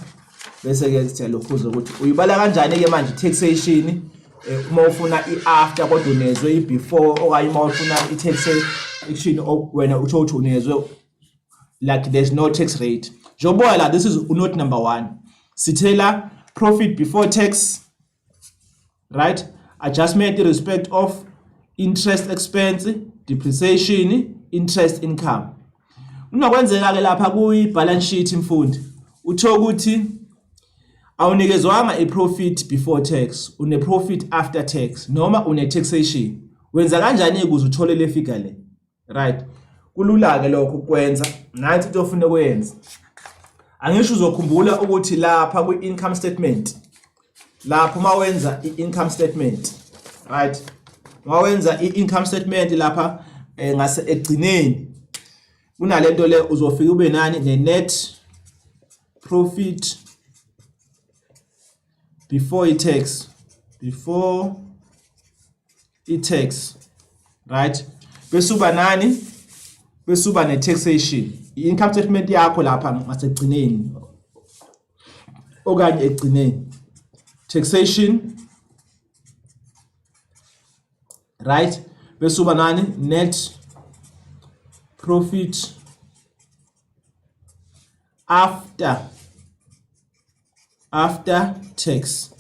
bese ke siyalokhuza ukuthi uyibala kanjani ke manje taxation uma ufuna i-after kodwa unezwe i-before okanye uma ufuna i-taxation wena utho uthi unezwe like there's no tax rate. Jobola la, this is note number 1. Sithela profit before tax, right? Adjustment in respect of interest expense, depreciation, interest income. Unokwenzeka ke lapha kuyi balance sheet mfundi utho ukuthi awunikezwanga i-profit before tax, une-profit after tax noma une-taxation. Wenza kanjani ukuze uthole le figure le? Right, kulula-ke lokho kwenza, nansi into ofuna ukwenza. Angisho uzokhumbula ukuthi lapha kwi-income statement, lapho mawenza i-income statement, right, mawenza i-income statement lapha ngase egcineni kunalento le uzofika ube nani ne-net profit before i-tax, right, bese uba nani, bese uba ne-taxation. I-income statement yakho lapha ngasegcineni okanye egcineni, taxation, right, bese uba nani, net profit after tax.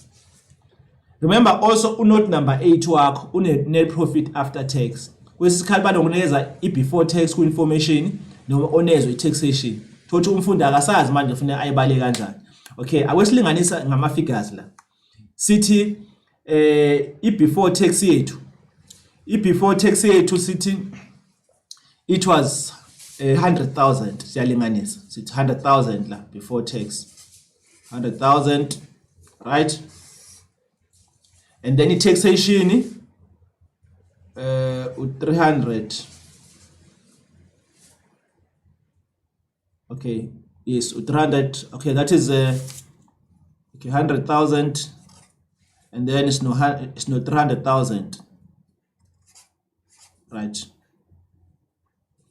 Remember also unote number 8 wakho une-net profit after tax. Kwesikhathi banokunikeza i-before tax ku-information noma onezwe i-taxation. Thothi umfundi akasazi manje ufuna ayibale kanjani. Okay, akwesilinganisa ngama-figures la. Sithi i-before tax yethu. I-before tax yethu sithi it was 100,000. Siyalinganisa. Sithi 100,000 la before tax. 100,000, right? And then taxation 300. Okay, yes, 300. Okay, that is okay, 100,000, and then it's no 300,000, right?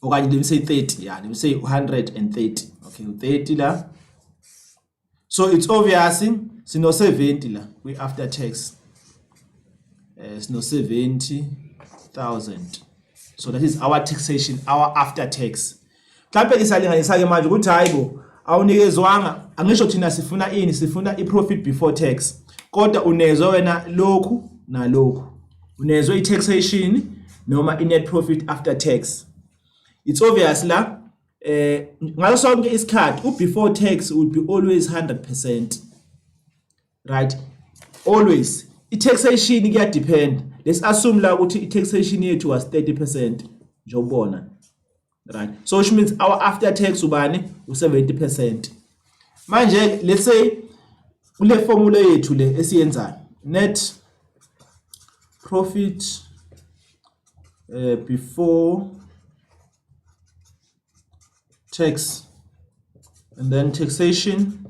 Okay, let me say 30. Yeah, let me say 130. Okay, 30 la. So it's obvious, it's no 70 la. We after tax. It's no 70,000. So that is our taxation, our after tax. Mhlambe isalinganisa ke manje ukuthi hayibo awunikezwanga, angisho thina sifuna ini, sifuna i-profit before tax. Kodwa unezwe wena lokhu nalokhu. Unezwe i-taxation noma i-net profit after tax. It's obvious la ngaso sonke isikhathi before tax would be always 100%. Right? Always. I-taxation kuya depend. Let's assume la ukuthi i-taxation yethu was 30% njobona. Right? So which means our after tax ubani u70%. Manje let's say kule formula yethu le esiyenzayo, net profit before tax and then taxation,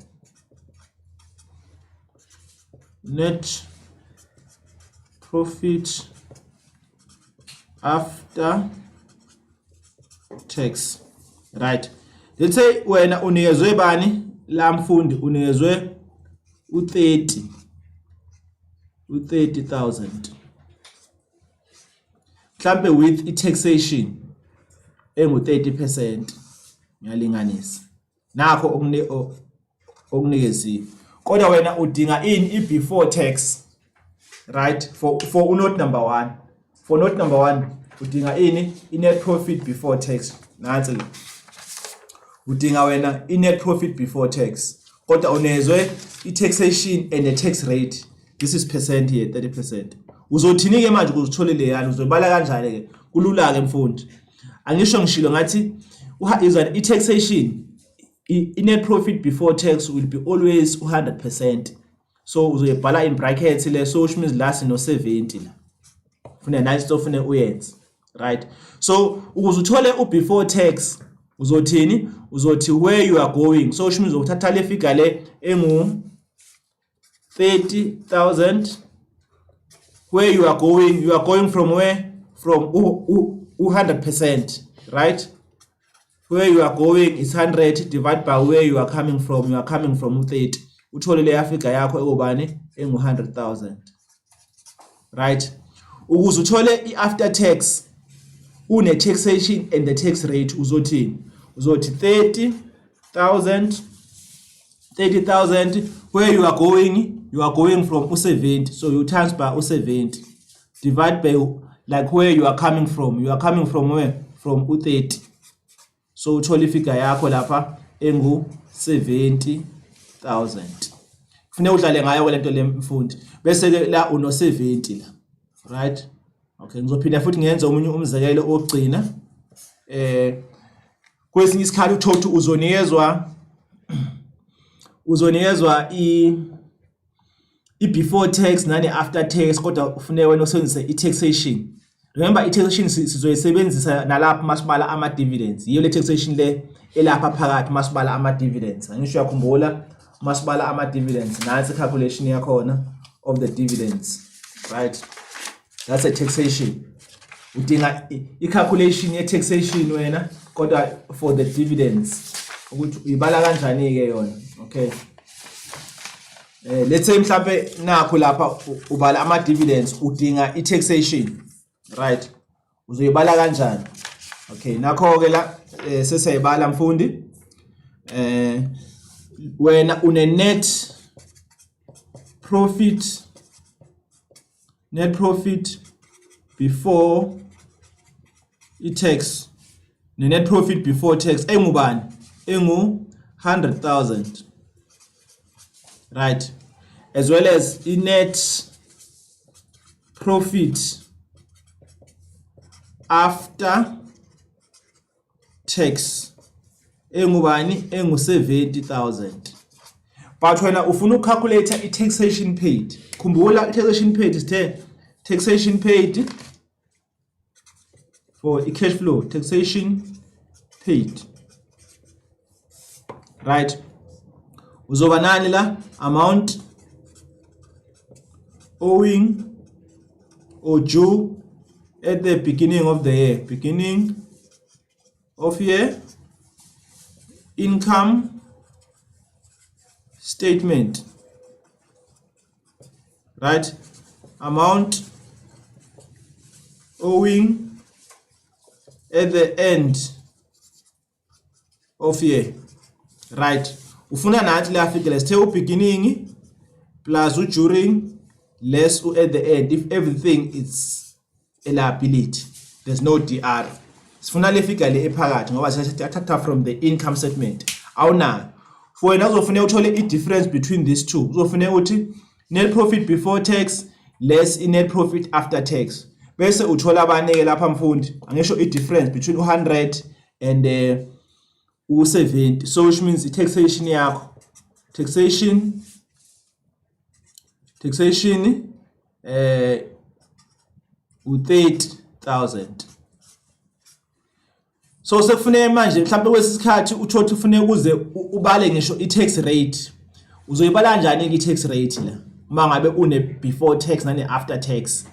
net profit after tax, right? Let's say wena unikezwe bani la mfundi, unikezwe u30,000 mhlambe with i-taxation engu 30%. Ngiyalinganisa nakho okunikeziwe, kodwa wena udinga ini i-before tax, right? For note number 1, for note number 1 udinga ini i-net profit before tax. Nansi la udinga wena i-net profit before tax, kodwa unezwe i-taxation and the tax rate. This is percent here, 30%. Uzothini ke manje ukuzithole le yani, uzobala kanjani ke? Kulula ke mfundi, angisho ngishilo ngathi i-taxation, i-net profit before tax will be always 100%. So uzoyibhala in brackets le, so which means last no 70 la. Funa nice to funa uyenze, right? So ukuze uthole before tax uzothini, uzothi where you are going, so which means uthatha le figure le engu 30,000. Where you are going from where? From 100%, right? Where you are going is 100 divided by where you are coming from. You are coming from 30. Uthole le figure yakho ekubani engu 100,000, right? Ukuze uthole i-after tax une taxation and the tax rate uzothini, uzothi 30,000 where you are going from u70, so you times by u70 divide by like where you are coming from where? From u30. So uthole ifigure yakho lapha engu 70,000. kufanele udlale ngayo lento lemfundi bese ke la uno 70 la, right? Okay, ngizophinda futhi ngiyenze omunye umzekelo ogcina. Kwesinye isikhathi uthothi uzonikezwa i before tax nani after tax, kodwa ufuneka wena usebenzise i taxation. Remember, i taxation sizoyisebenzisa nalapha masibala ama dividends. Yiyo le taxation le elapha phakathi masibala ama dividends. Angisho uyakhumbula masibala ama dividends, nansi calculation yakhona of the dividends, right? That's a taxation. Udinga i calculation ye taxation wena kodwa for the dividends ukuthi uyibala kanjani ke yona. Okay, let's say mhlambe nakho lapha ubala ama dividends udinga i taxation, right? Uzoyibala kanjani? Okay, nakho ke la sesayibala mfundi. Wena une net profit before tax, the net profit before tax engubani? Engu 100,000, right? As well as the net profit after tax engubani? Engu 70,000. But when ufuna calculate i taxation paid, khumbula taxation paid is taxation paid for a cash flow, taxation paid, right? Uzoba nani la? Amount owing or due at the beginning of the year, beginning of year income statement, right? Amount owing at the end of year, right? Ufuna nathi la figure let's beginning plus during less at the end if everything is a liability, there's no DR. Sifuna le figure le ephakathi ngoba siyathatha from the income statement. Awuna for wena uzofuna uthole i difference between these two. Uzofuna uthi net profit before tax less net profit after tax. Bese uthola abanike lapha mfundi. Angisho i difference between 100 and 70. So which means the taxation yakho. Taxation u-30,000. So sekufuneka manje mhlawumbe kwesikhathi uthothi ufuneka uze ubale ngisho i tax rate. Uzoyibala kanjani ke i tax rate la? Uma ngabe une before tax nane after tax.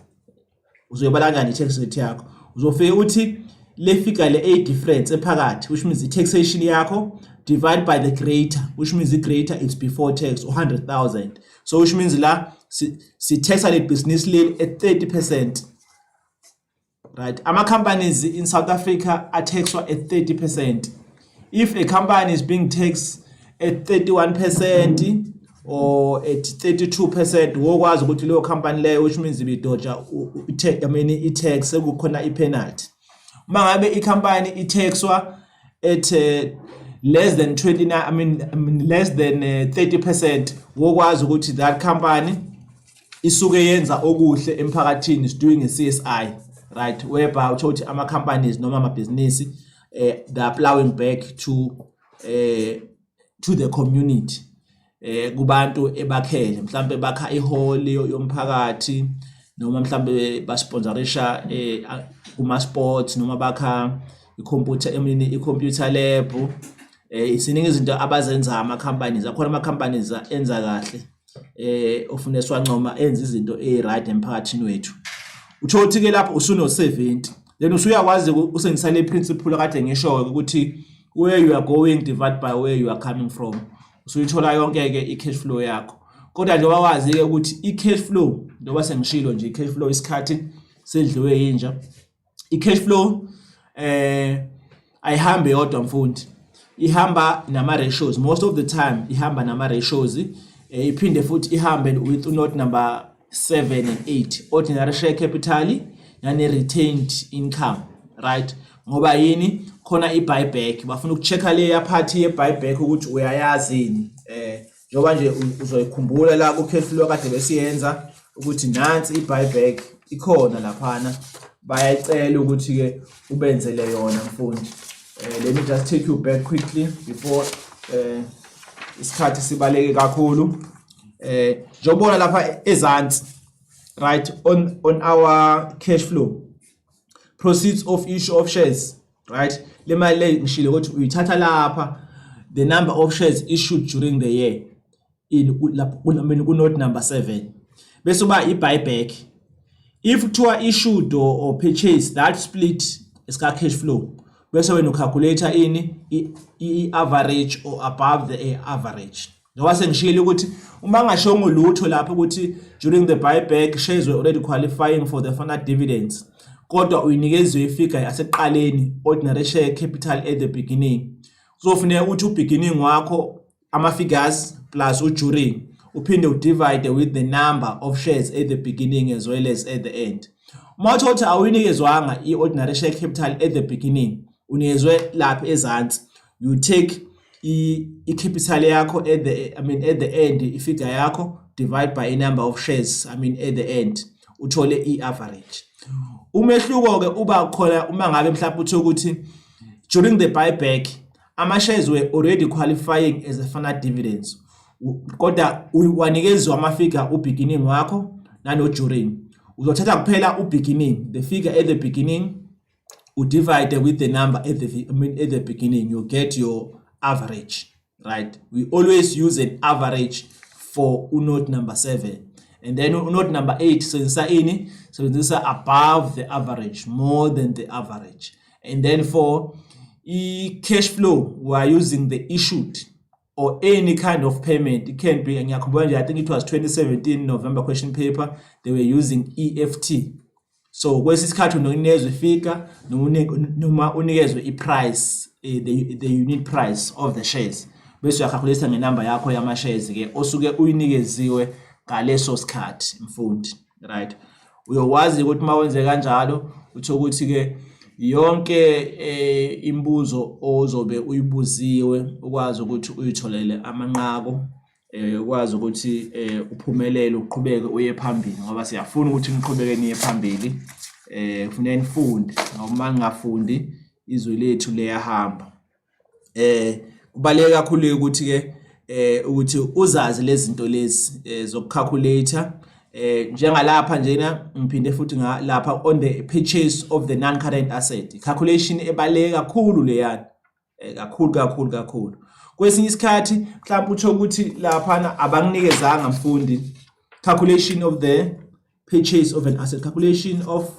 Uzoyibala kanjani i tax rate yakho? Uzofika uthi le figure le a difference ephakathi, which means the taxation yakho divided by the greater, which means the greater is before tax 100,000. So which means la si tax le business le at 30%. Right, ama companies in South Africa are taxed at 30%. If a company is being taxed at 31% or at 32%, wokwazi ukuthi leyo company leyo, which means ibidoja i-tax sekukhona i-penalty. Uma ngabe i-company i-taxwa at less than 29, less than 30%, wokwazi ukuthi that company isuke yenza okuhle emphakathini, is doing a CSI. Right, whereby uthi ama companies noma ama business they are plowing back to the community, kubantu ebakhele mhlambe bakha ihall yomphakathi noma mhlambe basponsorisha kuma sports noma bakha i-computer lab. Isiningi izinto abazenza ama companies, akhona ama companies enza kahle ofune swancoma enza izinto right emphakathini wethu. Uthothi ke lapho usuno 70, then usuyakwazi usengisa le principle kade ngisho ukuthi where you are going divide by where you are coming from. Usuyithola yonke ke i cash flow yakho. Kodwa nje wawazi ke ukuthi i cash flow ndoba sengishilo nje i cash flow isikhathi sedliwe yinja. I cash flow ayihambe yodwa mfundi. Ihamba nama ratios, most of the time ihamba nama ratios. Iphinde futhi ihambe with note number 7 and 8, ordinary share capital nane retained income, right? Ngoba yini khona i buyback, bafuna ukuchecka le ya party ye buyback ukuthi uyayazi yini njengoba nje uzoyikhumbula la ku cash flow kade besiyenza ukuthi nansi i-buyback ikhona laphana bayayicela ukuthi ke ubenzele yona mfundi. Let me just take you back quickly before isikhathi sibaleke kakhulu. Njengobona lapha ezansi, right, on our cash flow, proceeds of issue of shares, right, le mali le ngishilo ukuthi uyithatha lapha the number of shares issued during the year in ku note number 7 bese uba i-buyback if to are issued or purchased that split iska cash flow bese wena ucalculator ini i-average or above the average. Ngoba sengishilo ukuthi uma ngashongo lutho lapha ukuthi during the buyback shares were already qualifying for the final dividends kodwa uyinikezwe ifigure yaseqaleni ordinary share capital at the beginning, kuzofuneka ukuthi beginning wakho ama figures plus during uphinde udivide with the number of shares at the beginning as well as at the end. Uma uthatha awunikezwanga i-ordinary share capital at the beginning unikezwe lapha ezansi, you take i-capital yakho at the end ifigure yakho divide by a number of shares at the end uthole i-average. Umehluko ke uba khona uma ngabe mhlawumbe uthe ukuthi during the buyback ama shares were already qualifying as a final dividends kodwa wanikezwe ama figure beginning wakho nano during, uzothatha kuphela beginning, the figure at the beginning udivide with the number at the beginning, you get your average, right? We always use an average for note number 7. And then note number 8 sebenzisa above the average, more than the average. And then for cash flow, we are using the issued or any kind of payment. It can be, I think it was 2017 November question paper, they were using EFT. So kwesisikhathi unonikezwe figure noma unikezwe i-price, the unit price of the shares bese uyacalculate ngenamba yakho yama shares ke osuke uyinikeziwe ngaleso sikhathi mfundi, right? Uyowazi ukuthi mawenze kanjalo utho ukuthi ke yonke imbuzo ozobe uyibuziwe ukwazi ukuthi uyitholele amanqako, ukwazi ukuthi uphumelele uqhubeke uye phambili ngoba siyafuna ukuthi niqhubeke niye phambili. Kufanele nifunde ngoba ningafundi izwe lethu leyahamba. Kubaleka kakhulu ukuthi ke ukuthi uzazi lezi zinto lezi zokucalculator. Njengalapha njena ngiphinde futhi lapha on the purchase of the non-current asset, calculation ebaleka kakhulu leyana, kakhulu. Kwesinye isikhathi mhlawumbe utho ukuthi lapha abanginikezanga mfundi calculation of the purchase of an asset, calculation of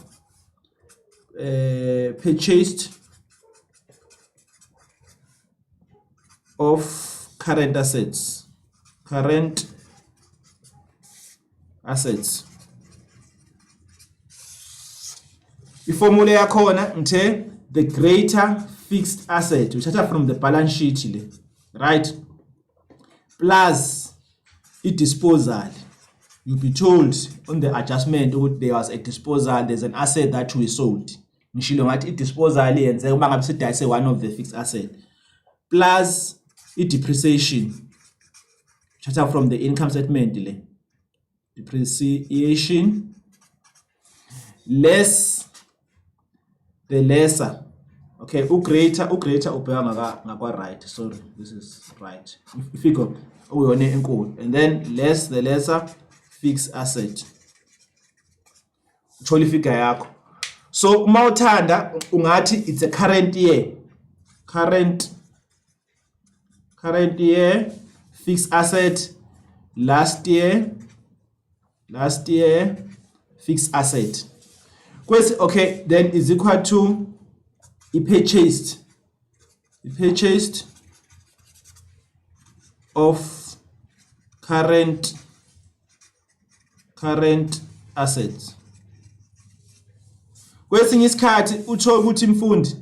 purchased of current assets, Formula yakhona ngithe the greater fixed asset uthatha from the balance sheet right, plus disposal. You'll be told on the adjustment that there was a disposal, there's an asset that we sold. Ngishilo ngathi disposal yenze uma ngabe sidayise one of the fixed asset plus depreciation. Uthatha from the income statement depreciation less the lesser. Okay, greater ubheka ngakwa right. Sorry, this is right. If you go uyone enkulu and then less the lesser fixed asset. Uthola ifigure yakho. So uma uthanda ungathi it's a current year fixed asset, last year fixed asset. Okay, then is equal to purchased of current assets. Kwesinye isikhathi uthola ukuthi mfundi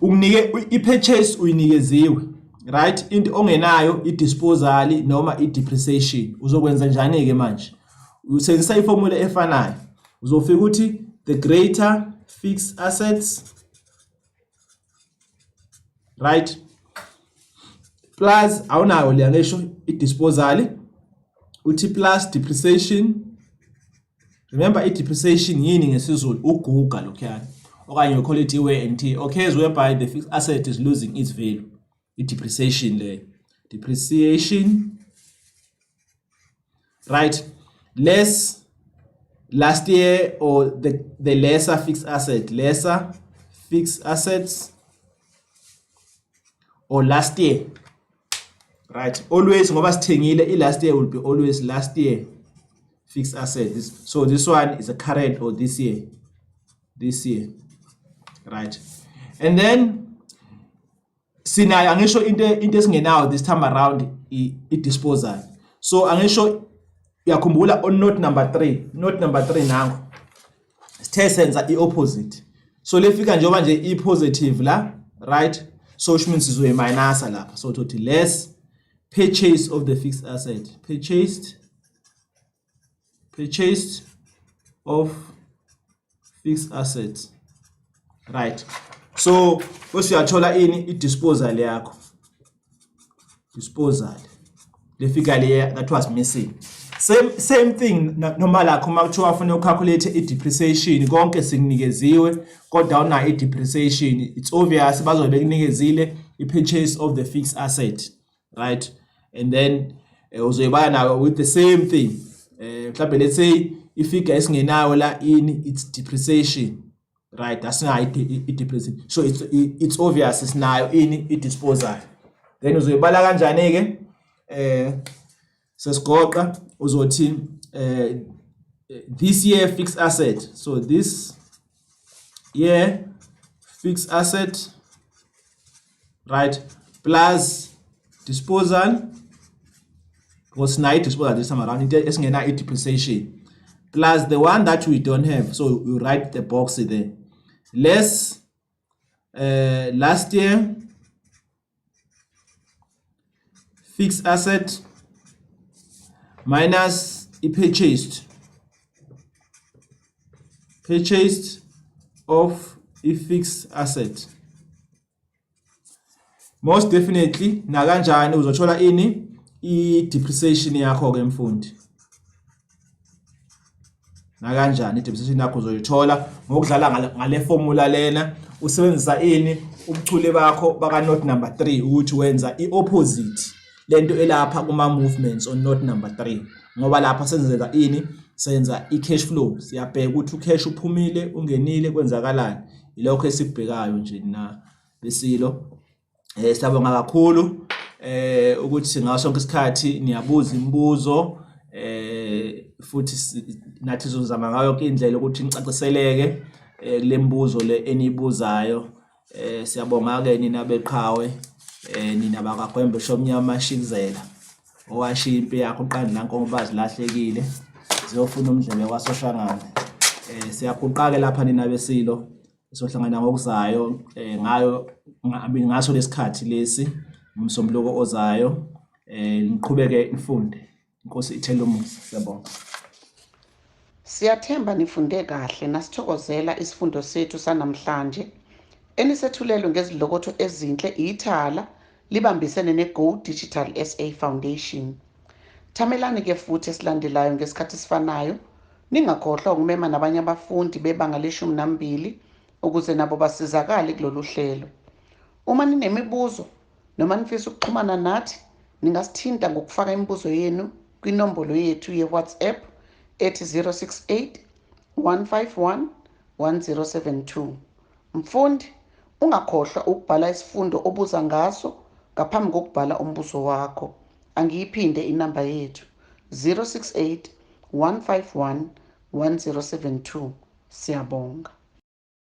unginike i-purchase uyinikeziwe, right, into ongenayo i-disposal noma i-depreciation. Uzokwenza njani ke manje? Usebenzisa iformula efanayo. Uzofika ukuthi the greater fixed assets, right, plus awunayo le ngisho i-disposal uthi plus depreciation. Remember i-depreciation yini ngesizulu? Uguga lokhuyana, okanye you call it wear and tear. Okay, is whereby the fixed asset is losing its value. I-depreciation le. Depreciation, right? Less last year, or the lesser fixed asset. Lesser fixed assets or last year, right? Always ngoba sithengile, last year will be always last year fixed asset. So this one is a current or this year, right? And then sinayo angisho into esingenayo this time around i-disposal. So angisho uyakhumbula on note number 3 nangu sithe senza i-opposite. So lefika njengoba nje i-positive la, right? So which means sizoyi minus lapha. So total less purchase of the fixed asset. Purchased of fixed assets, right? So usiyathola ini i-disposal yakho. Disposal. The figure here that was missing. Same thing noma lakho makuthiwa ufuna ucalculate i-depreciation, konke sikunikeziwe kodwa una i-depreciation. It's obvious bazobe bekunikezile i-purchase of the fixed asset, right? And then uzoyibala nayo with the same thing. Mhlawumbe let's say ifigure esingenayo la ini it's depreciation, right? That's not i-depreciation. So it's obvious isinayo ini i-disposal. Then uzoyibala kanjani ke? Sesigoqa uzothi this year fixed asset. So this year fixed asset, right, plus disposal, because night disposal this time around it's gonna depreciation, plus the one that we don't have. So you write the box there. Less last year fixed asset minus purchased of a fixed asset. Most definitely nakanjani uzothola ini i-depreciation yakho ke mfundi. Nakanjani i-depreciation yakho uzoyithola ngokudlala ngale formula lena, usebenzisa ini ubuchule bakho baka note number 3 ukuthi wenza i-opposite lento elapha kuma movements on note number 3. Ngoba lapha senzeka ini, senza i-cash flow, siyabheka ukuthi ucash uphumile ungenile kwenzakalani. Ilokho esibhekayo nje na besilo. Siyabonga kakhulu ukuthi ngaso sonke isikhathi niyabuza imibuzo, futhi nathi sizozama ngayo yonke indlela ukuthi nicaciseleke kule mibuzo le enibuzayo. Siyabonga ke nina beqhawe, nina bakagwembe shomnyama shikizela owashiya impi yakho uqanda lankongobazi lahlekile ziyofuna umdlebe kwasoshangane. Siyakuqaka lapha nina besilo, sohlangana ngokuzayo ngayo ngaso lesikhathi lesi umsombuluko ozayo. Niqhubeke nifunde. Inkosi ithele umusa. Siyabonga. Siyathemba nifunde kahle nasithokozela isifundo sethu sanamhlanje enisethulelwe ngezilokotho ezinhle Ithala libambisene neGo Digital SA Foundation. Thamelani ke futhi esilandelayo ngesikhathi esifanayo. Ningakhohlwa ukumema nabanye abafundi bebanga le-12 ukuze nabo basizakale kulolu hlelo. Uma ninemibuzo noma nifisa ukuxhumana nathi, ningasithinta ngokufaka imibuzo yenu kwinombolo yethu ye-WhatsApp ethi 068 151 1072. Mfundi, ungakhohlwa ukubhala isifundo obuza ngaso ngaphambi kokubhala umbuzo wakho. Angiyiphinde inamba yethu 068 151 1072. Siyabonga.